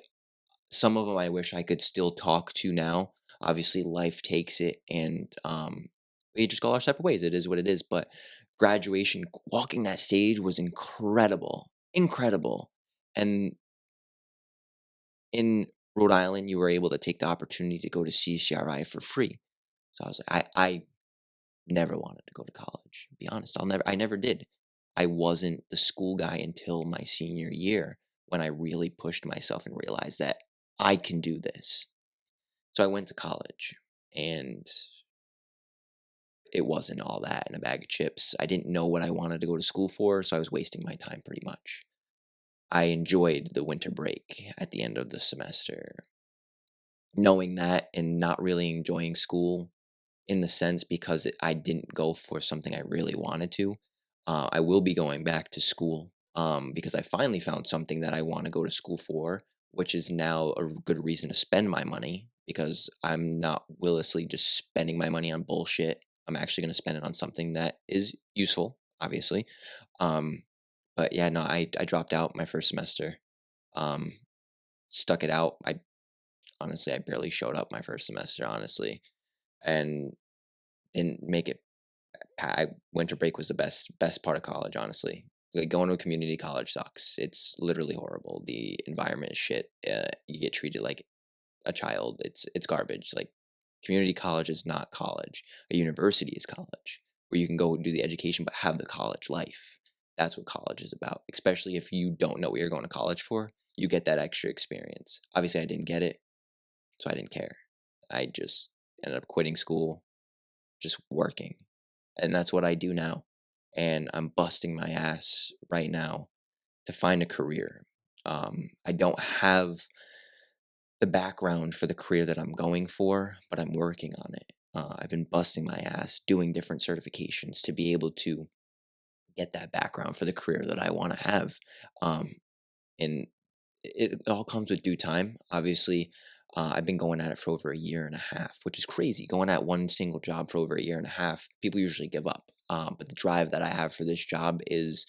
some of them I wish I could still talk to now. Obviously, life takes it, and we just go our separate ways. It is what it is. But graduation, walking that stage was incredible, incredible. And in Rhode Island, you were able to take the opportunity to go to CCRI for free. So I was like, I never wanted to go to college. To be honest, I never did. I wasn't the school guy until my senior year when I really pushed myself and realized that I can do this. So I went to college, and it wasn't all that in a bag of chips. I didn't know what I wanted to go to school for, so I was wasting my time pretty much. I enjoyed the winter break at the end of the semester. Knowing that and not really enjoying school in the sense because I didn't go for something I really wanted to. I will be going back to school because I finally found something that I want to go to school for, which is now a good reason to spend my money because I'm not willously just spending my money on bullshit. I'm actually going to spend it on something that is useful, obviously. Um, but yeah, no, I dropped out my first semester. Um, Stuck it out. I honestly, I barely showed up my first semester, honestly, and didn't make it. Winter break was the best part of college, honestly. Like going to a community college sucks. It's literally horrible. The environment is shit. You get treated like a child. It's garbage. Like community college is not college. A university is college, where you can go do the education but have the college life. That's what college is about. Especially if you don't know what you're going to college for, you get that extra experience. Obviously, I didn't get it, so I didn't care. I just ended up quitting school, just working. And that's what I do now. And I'm busting my ass right now to find a career. I don't have the background for the career that I'm going for, but I'm working on it. I've been busting my ass doing different certifications to be able to get that background for the career that I want to have. And it all comes with due time. Obviously, I've been going at it for over a year and a half, which is crazy. Going at one single job for over a year and a half, people usually give up. But the drive that I have for this job is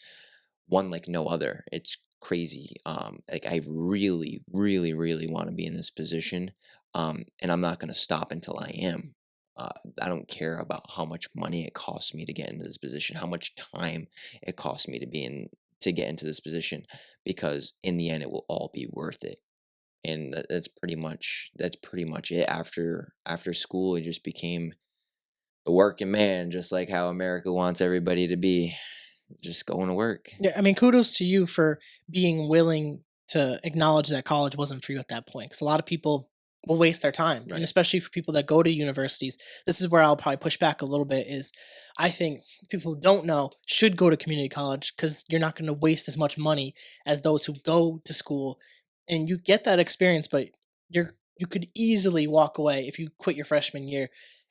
one like no other. It's crazy. Like I really, really, really want to be in this position, and I'm not gonna stop until I am. I don't care about how much money it costs me to get into this position, how much time it costs me to get into this position, because in the end, it will all be worth it. And that's pretty much it. After school, it just became the working man, just like how America wants everybody to be, just going to work. Yeah, I mean, kudos to you for being willing to acknowledge that college wasn't for you at that point. Because a lot of people will waste their time, and Right. especially for people that go to universities. This is where I'll probably push back a little bit. Is I think people who don't know should go to community college because you're not going to waste as much money as those who go to school, and you get that experience. But you could easily walk away if you quit your freshman year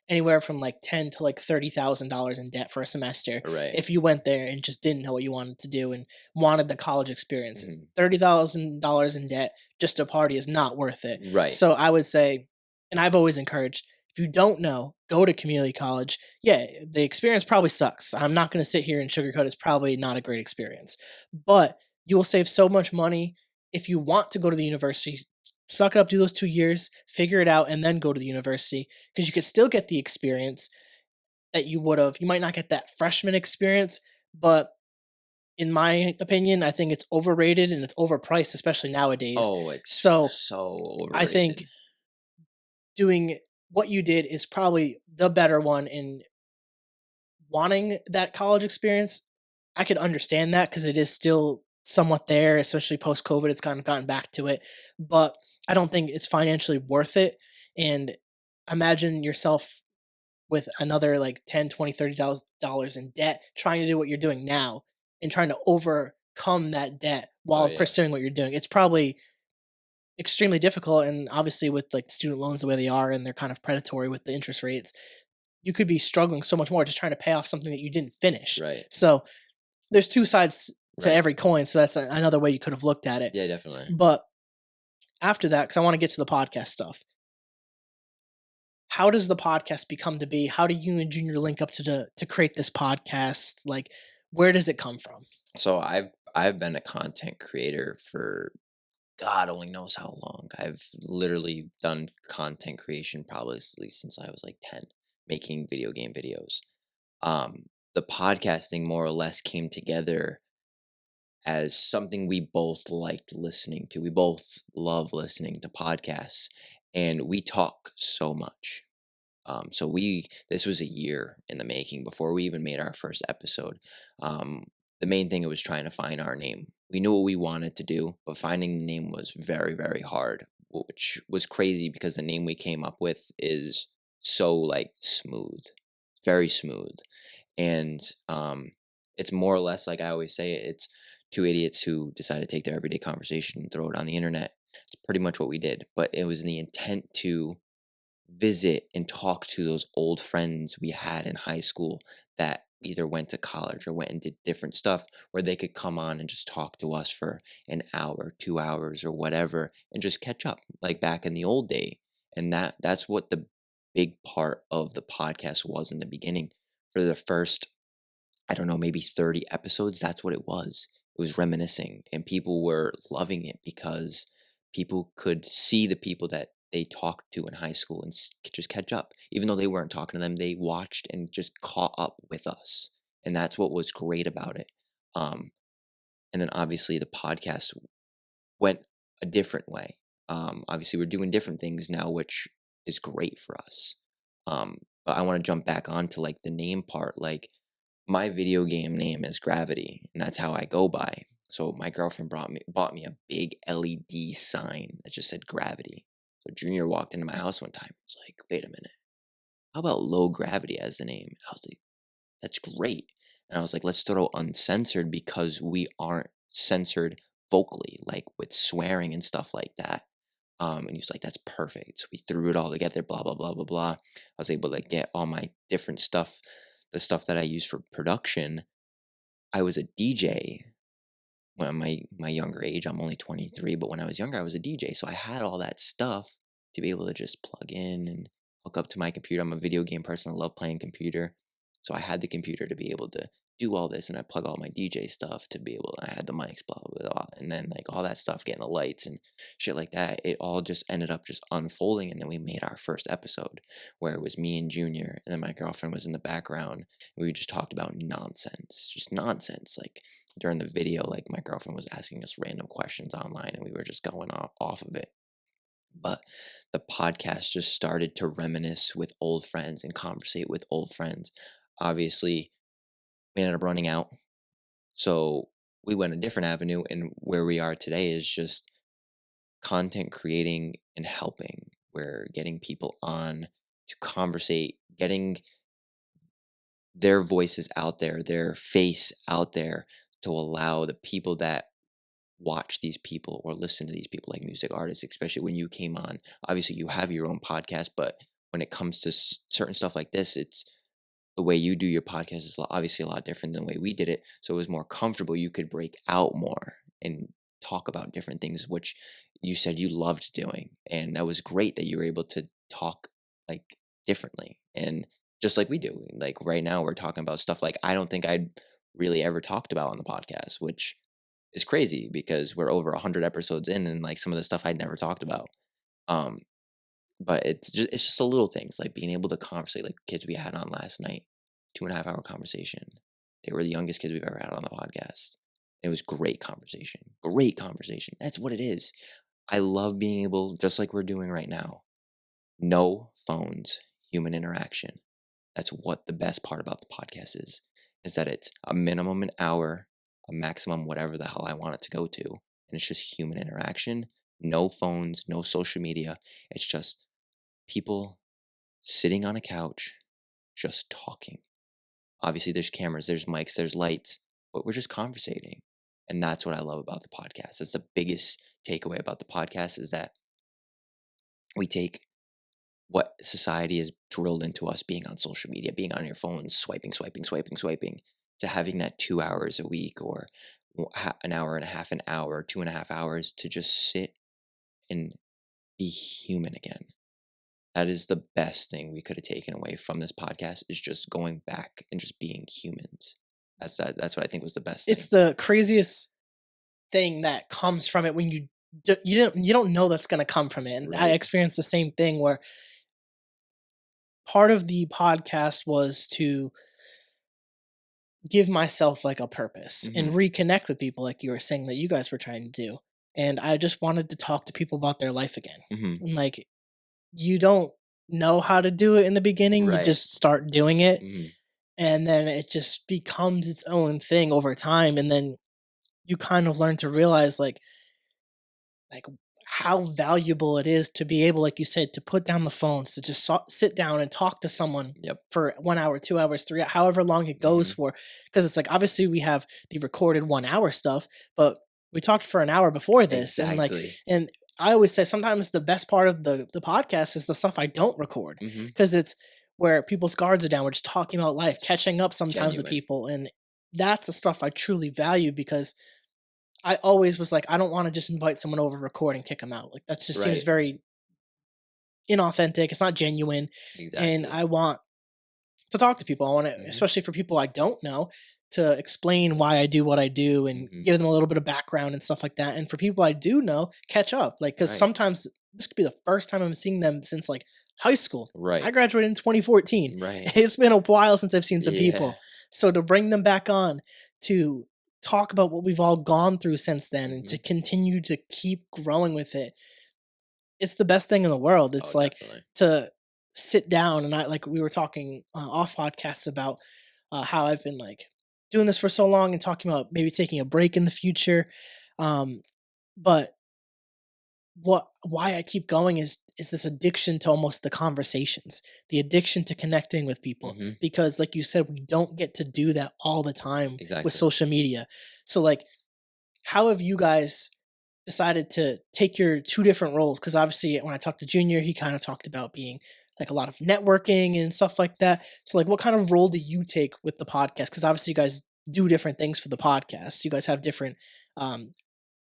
anywhere from like ten to like $30,000 in debt for a semester Right. if you went there and just didn't know what you wanted to do and wanted the college experience. Mhm. $30,000 in debt just to party is not worth it. Right. So I would say, and I've always encouraged, if you don't know, go to community college. Yeah, the experience probably sucks. I'm not going to sit here and sugarcoat it's probably not a great experience, but you will save so much money if you want to go to the university. Suck it up, do those 2 years, figure it out, and then go to the university because you could still get the experience that you would have. You might not get that freshman experience, but in my opinion, I think it's overrated and it's overpriced, especially nowadays. Oh, it's So so I think overrated. doing what you did is probably the better one in wanting that college experience. I could understand that because it is still somewhat there, especially post COVID. It's kind of gotten back to it, but I don't think it's financially worth it. And imagine yourself with another like 10, 20, $30 in debt trying to do what you're doing now and trying to overcome that debt Oh while yeah. pursuing what you're doing. It's probably extremely difficult, and obviously with like student loans the way they are and they're kind of predatory with the interest rates, you could be struggling so much more just trying to pay off something that you didn't finish. Right. So there's two sides to Right. every coin, so that's another way you could have looked at it. Yeah, definitely. But after that, because I want to get to the podcast stuff, how does the podcast become to be? How do you and Junior link up to create this podcast? Like, where does it come from? So I've been a content creator for God only knows how long. I've literally done content creation probably at least since I was like 10, making video game videos. The podcasting more or less came together as something we both liked listening to. We both love listening to podcasts, and we talk so much. So this was a year in the making before we even made our first episode. The main thing was trying to find our name. We knew what we wanted to do, but finding the name was very, very hard. which was crazy because the name we came up with is so like smooth, very smooth. And it's more or less like I always say it's two idiots who decide to take their everyday conversation and throw it on the internet. It's pretty much what we did, but it was the intent to visit and talk to those old friends we had in high school that either went to college or went and did different stuff, where they could come on and just talk to us for an hour, 2 hours or whatever, and just catch up like back in the old day. And that's what the big part of the podcast was in the beginning. For the first, I don't know, maybe 30 episodes, that's what it was. It was reminiscing, and people were loving it because people could see the people that they talked to in high school and just catch up. Even though they weren't talking to them, they watched and just caught up with us. And that's what was great about it. Um, and then obviously the podcast went a different way. Obviously, we're doing different things now, which is great for us. But I want to jump back onto like the name part. Like, my video game name is Gravity, and that's how I go by. So my girlfriend bought me a big LED sign that just said Gravity. So Junior walked into my house one time. He was like, "Wait a minute, how about Low Gravity as the name?" I was like, "That's great." And I was like, "Let's throw Uncensored because we aren't censored vocally, like with swearing and stuff like that." And he was like, "That's perfect." So we threw it all together, blah blah blah blah blah. I was able to get all my different stuff, the stuff that I use for production. I was a DJ when my younger age. I'm only 23, but when I was younger, I was a DJ. So I had all that stuff to be able to just plug in and hook up to my computer. I'm a video game person. I love playing computer. So I had the computer to be able to do all this, and I plug all my DJ stuff to be able, I had the mics, blah, blah, blah. And then like all that stuff, getting the lights and shit like that, it all just ended up just unfolding. And then we made our first episode where it was me and Junior, and then my girlfriend was in the background. We just talked about nonsense, just nonsense. Like during the video, like my girlfriend was asking us random questions online, and we were just going off of it. But the podcast just started to reminisce with old friends and conversate with old friends. Obviously, we ended up running out, so we went a different avenue, and where we are today is just content creating and helping. We're getting people on to conversate, getting their voices out there, their face out there, to allow the people that watch these people or listen to these people, like music artists, especially when you came on. Obviously, you have your own podcast, but when it comes to certain stuff like this, it's the way you do your podcast is obviously a lot different than the way we did it. So it was more comfortable. You could break out more and talk about different things, which you said you loved doing. And that was great that you were able to talk like differently. And just like we do, like right now, we're talking about stuff like I don't think I'd really ever talked about on the podcast, which is crazy because we're over 100 episodes in, and like some of the stuff I'd never talked about. Um, but it's just the little things like being able to conversate, like kids we had on last night, 2.5 hour conversation. They were the youngest kids we've ever had on the podcast. It was great conversation. Great conversation. That's what it is. I love being able, just like we're doing right now, no phones, human interaction. That's what the best part about the podcast is that it's a minimum an hour, a maximum whatever the hell I want it to go to. And it's just human interaction, no phones, no social media. It's just people sitting on a couch, just talking. Obviously, there's cameras, there's mics, there's lights, but we're just conversating. And that's what I love about the podcast. That's the biggest takeaway about the podcast, is that we take what society has drilled into us, being on social media, being on your phone, swiping, to having that 2 hours a week or an hour and a half, an hour, 2.5 hours to just sit and be human again. That is the best thing we could have taken away from this podcast, is just going back and just being humans. That's what I think was the best thing. It's the craziest thing that comes from it when you don't know that's going to come from it. And I Right. experienced the same thing where part of the podcast was to give myself like a purpose and reconnect with people, like you were saying that you guys were trying to do. And I just wanted to talk to people about their life again. And like, you don't know how to do it in the beginning. You Right. just start doing it. And then it just becomes its own thing over time. And then you kind of learn to realize like how valuable it is to be able, like you said, to put down the phones, to just sit down and talk to someone Yep. for 1 hour, 2 hours, 3 however long it goes for. Because it's like, obviously we have the recorded 1 hour stuff, but we talked for an hour before this. Exactly. And I always say sometimes the best part of the podcast is the stuff I don't record, because it's where people's guards are down. We're just talking about life, catching up sometimes with Genuine. people. And that's the stuff I truly value, because I always was like, I don't want to just invite someone over, record, and kick them out. Like, that just seems Right. very inauthentic. It's not genuine. And Exactly. I want to talk to people. I want to, especially for people I don't know, to explain why I do what I do and give them a little bit of background and stuff like that. And for people I do know, catch up. Like, because Right. sometimes this could be the first time I'm seeing them since like high school. I Right. graduated in 2014. Right. It's been a while since I've seen some people. Yeah. So to bring them back on to talk about what we've all gone through since then and to continue to keep growing with it, it's the best thing in the world. It's Oh, like definitely. to sit down, and I, like, we were talking off podcasts about how I've been like doing this for so long and talking about maybe taking a break in the future. But why I keep going is this addiction to almost the conversations, the addiction to connecting with people, because like you said, we don't get to do that all the time Exactly. with social media. So like, how have you guys decided to take your two different roles? Because obviously when I talked to Junior, he kind of talked about being like a lot of networking and stuff like that. So like, what kind of role do you take with the podcast? Because obviously you guys do different things for the podcast. You guys have different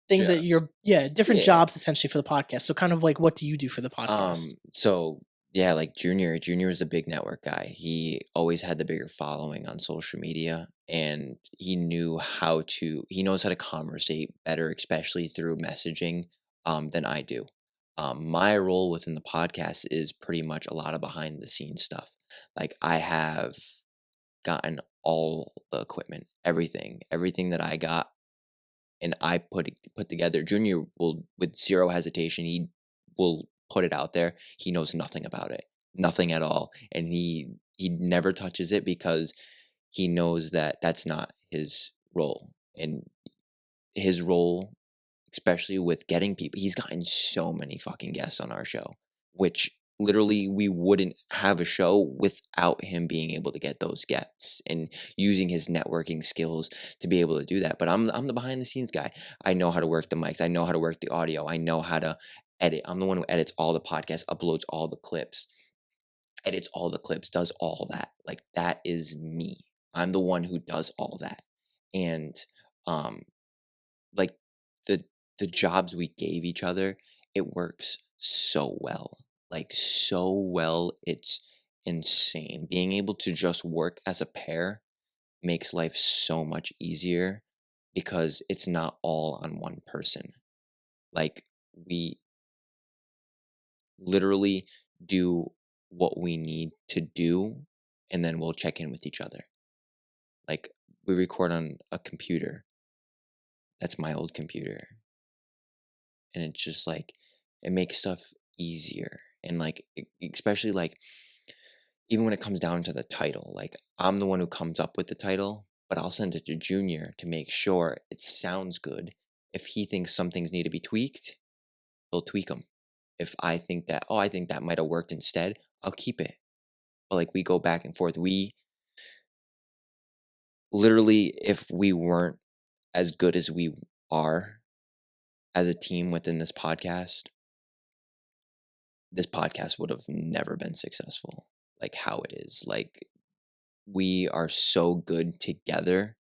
things that Jobs. you're different Yeah. jobs essentially for the podcast. So kind of like, what do you do for the podcast? So yeah, like Junior is a big network guy. He always had the bigger following on social media, and he knows how to conversate better, especially through messaging, than I do. My role within the podcast is pretty much a lot of behind the scenes stuff. Like, I have gotten all the equipment, everything that I got, and I put together. Junior will, with zero hesitation, he will put it out there. He knows nothing about it, nothing at all, and he never touches it because he knows that that's not his role. And his role, especially with getting people, he's gotten so many fucking guests on our show, which literally we wouldn't have a show without him being able to get those guests and using his networking skills to be able to do that. But I'm the behind the scenes guy. I know how to work the mics. I know how to work the audio. I know how to edit. I'm the one who edits all the podcasts, uploads all the clips, edits all the clips, does all that. Like, that is me. I'm the one who does all that. And um like, the jobs we gave each other, it works so well. Like, so well, it's insane. Being able to just work as a pair makes life so much easier because it's not all on one person. Like, we literally do what we need to do, and then we'll check in with each other. Like, we record on a computer. That's my old computer. And it's just like, it makes stuff easier. And like, especially like, even when it comes down to the title, like, I'm the one who comes up with the title, but I'll send it to Junior to make sure it sounds good. If he thinks some things need to be tweaked, he'll tweak them. If I think that, I think that might have worked instead, I'll keep it. But like, we go back and forth. We literally, if we weren't as good as we are as a team within this podcast would have never been successful like how it is. Like, we are so good together.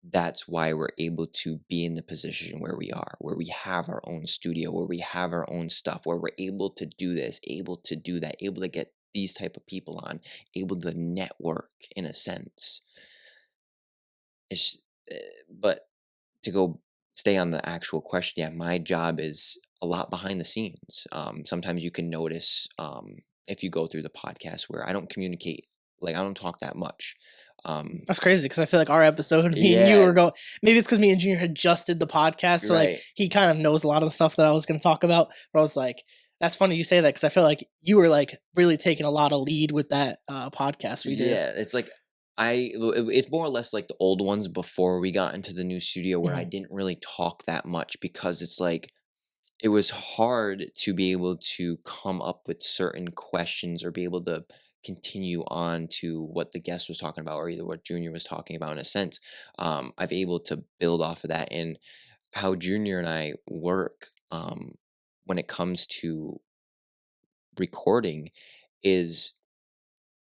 That's why we're able to be in the position where we are, where we have our own studio, where we have our own stuff, where we're able to do this, able to do that, able to get these type of people on, able to network in a sense. It's, but to go stay on the actual question, yeah, my job is a lot behind the scenes. Sometimes you can notice if you go through the podcast where I don't communicate, like, I don't talk that much. That's crazy, because I feel like our episode, me and you Yeah. were going. Maybe it's because me and Junior had just did the podcast, so like Right. he kind of knows a lot of the stuff that I was going to talk about. But I was like, that's funny you say that, because I feel like you were like really taking a lot of lead with that podcast we did. Yeah, it's like it's more or less like the old ones before we got into the new studio where I didn't really talk that much because it's like it was hard to be able to come up with certain questions or be able to continue on to what the guest was talking about or either what Junior was talking about in a sense. I've able to build off of that and how Junior and I work when it comes to recording is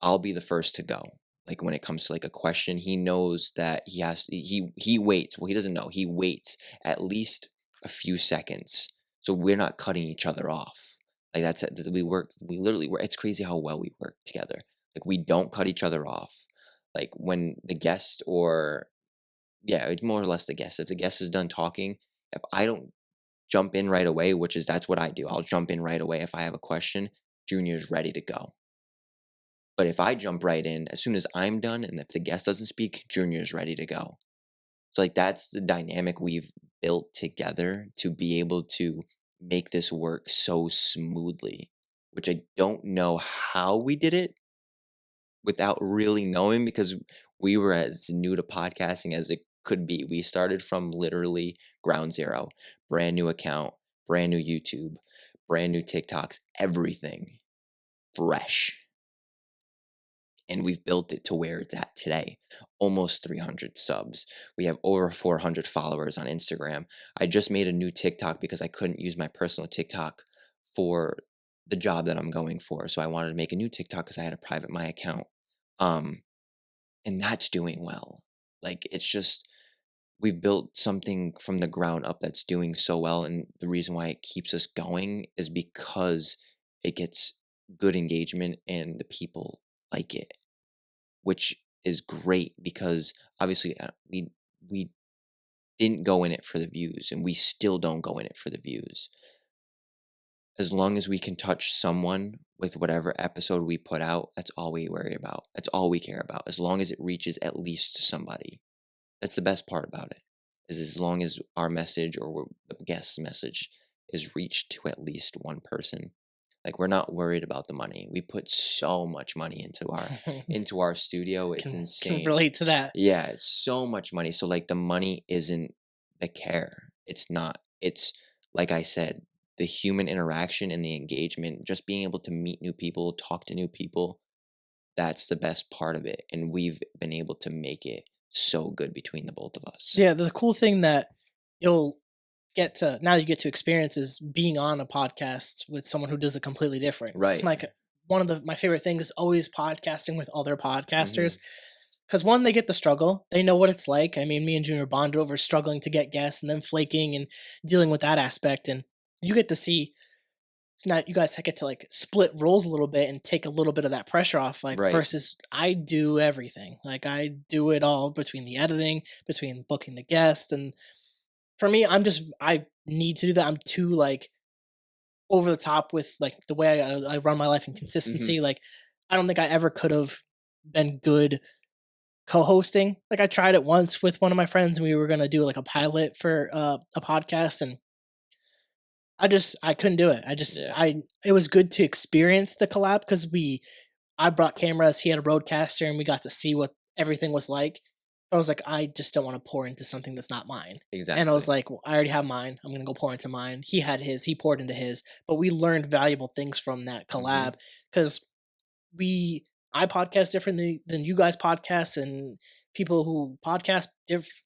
I'll be the first to go. Like when it comes to like a question, he knows that he waits. Well, he doesn't know. He waits at least a few seconds. So we're not cutting each other off. Like that's it. We literally work. It's crazy how well we work together. Like we don't cut each other off. Like when the guest or yeah, it's more or less the guest. If the guest is done talking, if I don't jump in right away, that's what I do. I'll jump in right away if I have a question. Junior's ready to go. But if I jump right in, as soon as I'm done and if the guest doesn't speak, Junior's ready to go. So like that's the dynamic we've built together to be able to make this work so smoothly, which I don't know how we did it without really knowing because we were as new to podcasting as it could be. We started from literally ground zero, brand new account, brand new YouTube, brand new TikToks, everything fresh. And we've built it to where it's at today. Almost 300 subs. We have over 400 followers on Instagram. I just made a new TikTok because I couldn't use my personal TikTok for the job that I'm going for. So I wanted to make a new TikTok because I had to private my account. And that's doing well. Like it's just we've built something from the ground up that's doing so well. And the reason why it keeps us going is because it gets good engagement and the people like it, which is great because obviously we didn't go in it for the views and we still don't go in it for the views. As long as we can touch someone with whatever episode we put out, that's all we worry about. That's all we care about. As long as it reaches at least somebody. That's the best part about it. Is as long as our message or the guest's message is reached to at least one person. Like we're not worried about the money. We put so much money into our studio. It's insane. Can relate to that. Yeah, it's so much money. So like the money isn't the care. It's not. It's like I said, the human interaction and the engagement, just being able to meet new people, talk to new people, that's the best part of it. And we've been able to make it so good between the both of us. Yeah, the cool thing that you'll get to experience is being on a podcast with someone who does it completely different. Right. Like one of my favorite things is always podcasting with other podcasters. Because one, they get the struggle. They know what it's like. I mean, me and Junior bonded over struggling to get guests and then flaking and dealing with that aspect. And you get to see, it's not, you guys get to like split roles a little bit and take a little bit of that pressure off. Like Right. versus I do everything. Like I do it all between the editing, between booking the guest. And for me, I need to do that. I'm too like over the top with like the way I run my life and consistency. Like I don't think I ever could have been good co-hosting. Like I tried it once with one of my friends and we were going to do like a pilot for a podcast and I couldn't do it. Yeah. It was good to experience the collab because I brought cameras, he had a roadcaster and we got to see what everything was like. But I was like, I just don't want to pour into something that's not mine. Exactly. And I was like, well, I already have mine. I'm going to go pour into mine. He had his, he poured into his, but we learned valuable things from that collab because I podcast differently than you guys podcast, and people who podcast,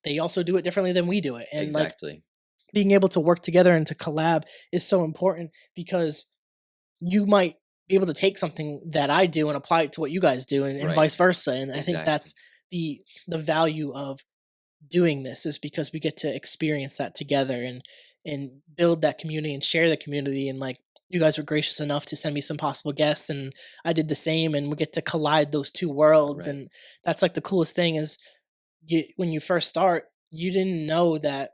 they also do it differently than we do it. And exactly. Being able to work together and to collab is so important because you might be able to take something that I do and apply it to what you guys do and Right. vice versa. And I think Exactly. that's the value of doing this is because we get to experience that together and build that community and share the community. And like you guys were gracious enough to send me some possible guests and I did the same, and we get to collide those two worlds. Right. And that's like the coolest thing is when you first start, you didn't know that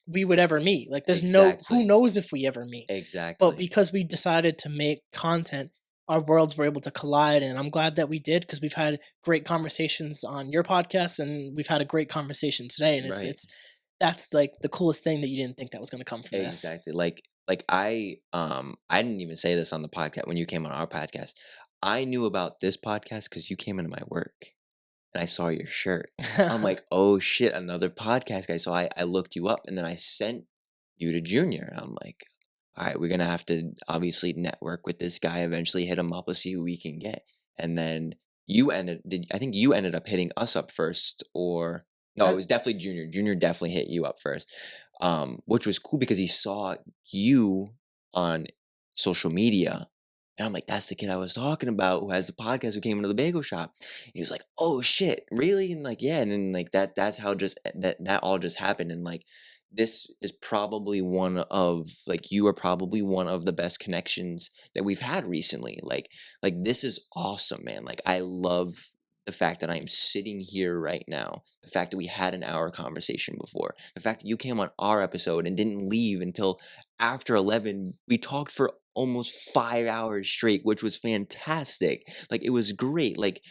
we would ever meet. Like there's Exactly. who knows if we ever meet. Exactly. But because we decided to make content, our worlds were able to collide, and I'm glad that we did because we've had great conversations on your podcast, and we've had a great conversation today. And Right. That's like the coolest thing that you didn't think that was going to come from this. Exactly. Like I didn't even say this on the podcast when you came on our podcast. I knew about this podcast because you came into my work and I saw your shirt. I'm like, oh shit, another podcast guy. So I looked you up and then I sent you to Junior. I'm like, all right, we're gonna have to obviously network with this guy, eventually hit him up, let's see who we can get. And then I think you ended up hitting us up first, or no, it I, was definitely Junior. Junior definitely hit you up first, which was cool because he saw you on social media. And I'm like, that's the kid I was talking about who has the podcast who came into the bagel shop. And he was like, oh shit, really? And like, yeah. And then like that's how just that all just happened. And like, this is probably one of like, you are probably one of the best connections that we've had recently. Like this is awesome, man. Like I love the fact that I'm sitting here right now, the fact that we had an hour conversation before, the fact that you came on our episode and didn't leave until after 11. We talked for almost 5 hours straight, which was fantastic. Like it was great. Like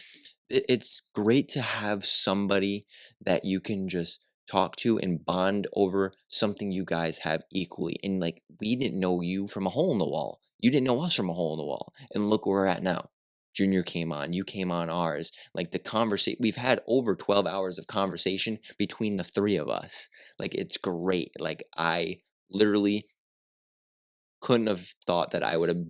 it's great to have somebody that you can just talk to and bond over something you guys have equally. And like we didn't know you from a hole in the wall. You didn't know us from a hole in the wall. And look where we're at now. Junior came on, you came on ours. Like the conversation, we've had over 12 hours of conversation between the three of us. Like it's great. Like I literally couldn't have thought that I would have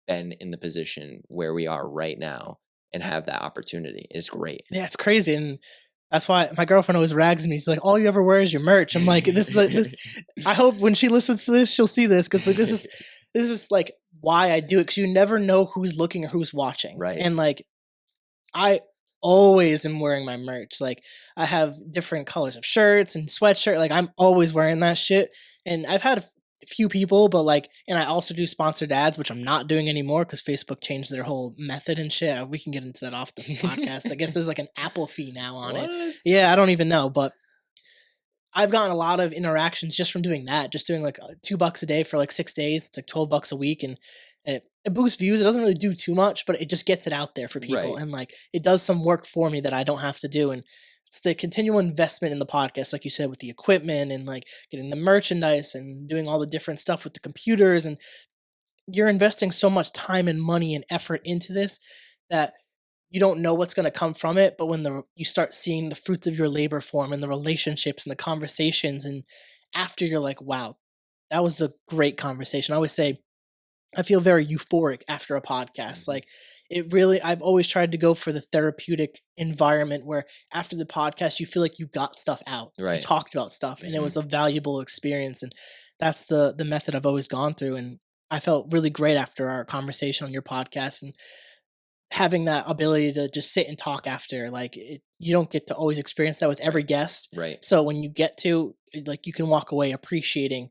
been in the position where we are right now and have that opportunity. It's great. yeah, it's crazy, and that's why my girlfriend always rags me. She's like, "All you ever wear is your merch." I'm like, "This is like this." I hope when she listens to this, she'll see this because like this is like why I do it because you never know who's looking or who's watching, Right. and like I always am wearing my merch. Like I have different colors of shirts and sweatshirt. Like I'm always wearing that shit. And I've had a few people, but like, and I also do sponsored ads, which I'm not doing anymore because Facebook changed their whole method and shit. We can get into that off the podcast. I guess there's like an Apple fee now on it. Yeah, I don't even know, but I've gotten a lot of interactions just from doing that, just doing like $2 a day for like 6 days. It's like $12 a week, and it boosts views. It doesn't really do too much, but it just gets it out there for people, Right. and like it does some work for me that I don't have to do. And it's the continual investment in the podcast, like you said, with the equipment and like getting the merchandise and doing all the different stuff with the computers, and you're investing so much time and money and effort into this that you don't know what's going to come from it, but when you start seeing the fruits of your labor form and the relationships and the conversations, and after you're like, wow, that was a great conversation. I always say I feel very euphoric after a podcast. Like it really, I've always tried to go for the therapeutic environment where after the podcast you feel like you got stuff out, you Right. talked about stuff, and it Mhm. was a valuable experience. And that's the method I've always gone through. And I felt really great after our conversation on your podcast, and having that ability to just sit and talk after, like you don't get to always experience that with every Right. guest. Right. So when you get to like, you can walk away appreciating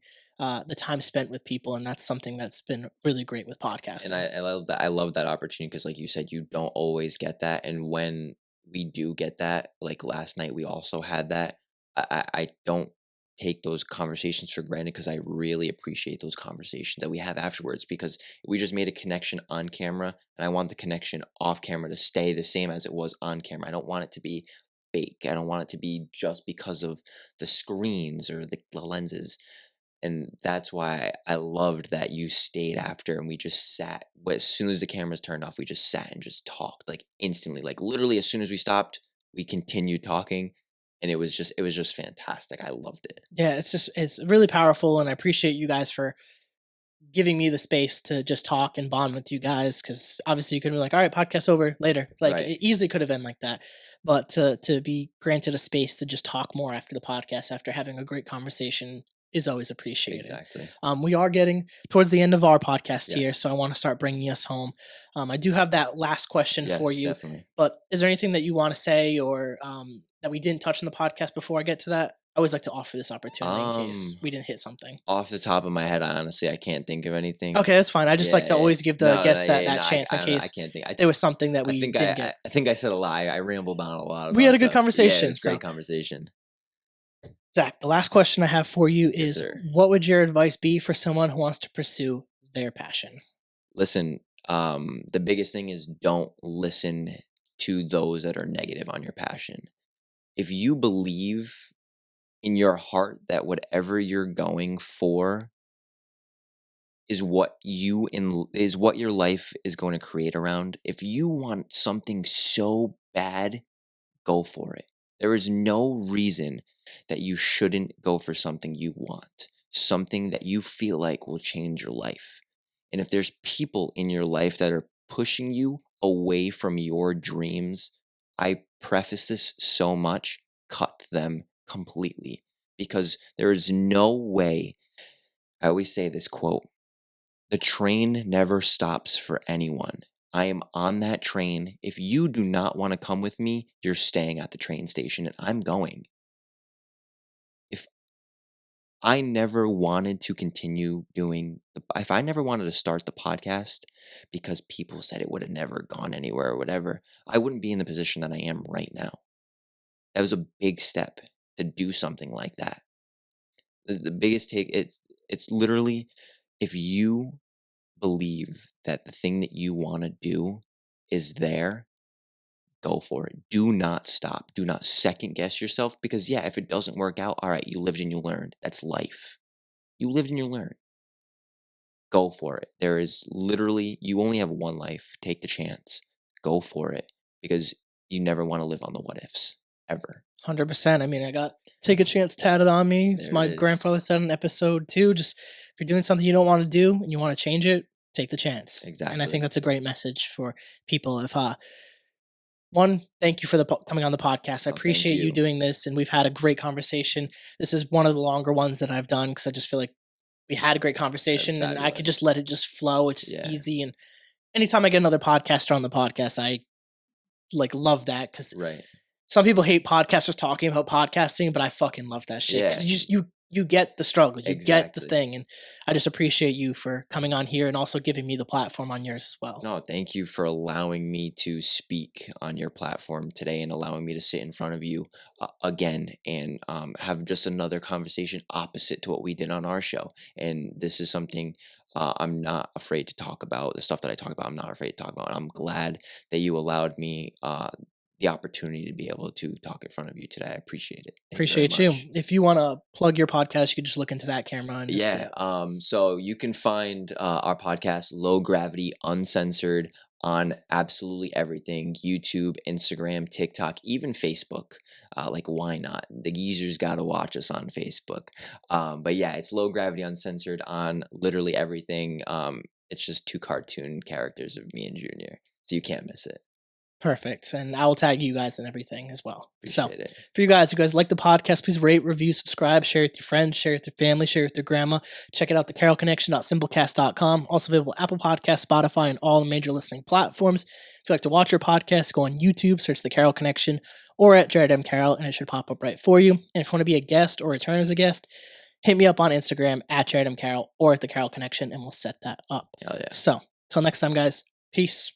the time spent with people, and that's something that's been really great with podcasting. And I love that. I love that opportunity because, like you said, you don't always get that. And when we do get that, like last night, we also had that. I don't take those conversations for granted because I really appreciate those conversations that we have afterwards because we just made a connection on camera, and I want the connection off camera to stay the same as it was on camera. I don't want it to be fake. I don't want it to be just because of the screens or the lenses. And that's why I loved that you stayed after and we just sat. As soon as the cameras turned off, we just sat and just talked like instantly. Like literally as soon as we stopped, we continued talking. And it was just fantastic. I loved it. Yeah, it's really powerful, and I appreciate you guys for giving me the space to just talk and bond with you guys, because obviously you could be like, all right, podcast over later. Like Right. it easily could have been like that, but to be granted a space to just talk more after the podcast after having a great conversation is always appreciated. Exactly. We are getting towards the end of our podcast here, Yes. so I want to start bringing us home. I do have that last question for Yes, you, definitely. but is there anything that you want to say, or that we didn't touch in the podcast before I get to that? I always like to offer this opportunity in case we didn't hit something. Off the top of my head, I can't think of anything. Okay, that's fine. I just like to Yeah, always give the no, guest no, that yeah, no, chance in I don't know, I case can't think. there was something that I we think didn't get. I think I said a lie. I rambled on a lot. We had about a good stuff. Yeah, conversation, it was a great so- conversation. Zach, the last question I have for you Yes, is, sir. what would your advice be for someone who wants to pursue their passion? Listen, the biggest thing is don't listen to those that are negative on your passion. If you believe in your heart that whatever you're going for is what is what your life is going to create around, if you want something so bad, go for it. There is no reason that you shouldn't go for something you want. something that you feel like will change your life. And if there's people in your life that are pushing you away from your dreams, I preface this so much, cut them completely. Because there is no way, I always say this quote, the train never stops for anyone. I am on that train. If you do not want to come with me, you're staying at the train station and I'm going. If I never wanted to continue if I never wanted to start the podcast because people said it would have never gone anywhere or whatever, I wouldn't be in the position that I am right now. That was a big step to do something like that. The biggest take, it's literally, if you believe that the thing that you want to do is there, go for it. Do not stop. Do not second guess yourself because, yeah, if it doesn't work out, all right, you lived and you learned. That's life. You lived and you learned. Go for it. There is literally, you only have one life. Take the chance. Go for it because you never want to live on the what ifs ever. 100%. I mean, I got take a chance tatted on me. As my grandfather said in episode 2, just if you're doing something you don't want to do and you want to change it, take the chance. Exactly. And I think that's a great message for people. If one, thank you for coming on the podcast. I appreciate you doing this, and we've had a great conversation. This is one of the longer ones that I've done because I just feel like we had a great conversation and I could just let it just flow. It's easy. And anytime I get another podcaster on the podcast, I love that because some people hate podcasters talking about podcasting, but I fucking love that shit. Because you get the struggle, you get the thing. And I just appreciate you for coming on here and also giving me the platform on yours as well. No, thank you for allowing me to speak on your platform today and allowing me to sit in front of you again and have just another conversation opposite to what we did on our show. And this is something I'm not afraid to talk about. The stuff that I talk about, I'm not afraid to talk about. I'm glad that you allowed me the opportunity to be able to talk in front of you today. I appreciate it. Appreciate you. If you want to plug your podcast, you could just look into that camera. And so you can find our podcast, Low Gravity Uncensored, on absolutely everything: YouTube, Instagram, TikTok, even Facebook. Why not? The geezers got to watch us on Facebook. But yeah, it's Low Gravity Uncensored on literally everything. It's just 2 cartoon characters of me and Junior, so you can't miss it. Perfect. And I will tag you guys and everything as well. Appreciate it. For you guys like the podcast, please rate, review, subscribe, share with your friends, share with your family, share with your grandma. Check it out, thecarrollconnection.simplecast.com. Also available Apple Podcasts, Spotify, and all the major listening platforms. If you'd like to watch your podcast, go on YouTube, search The Carroll Connection, or at Jared M. Carroll, and it should pop up right for you. And if you want to be a guest or return as a guest, hit me up on Instagram at Jared M. Carroll or at The Carroll Connection, and we'll set that up. Hell yeah. So, till next time, guys. Peace.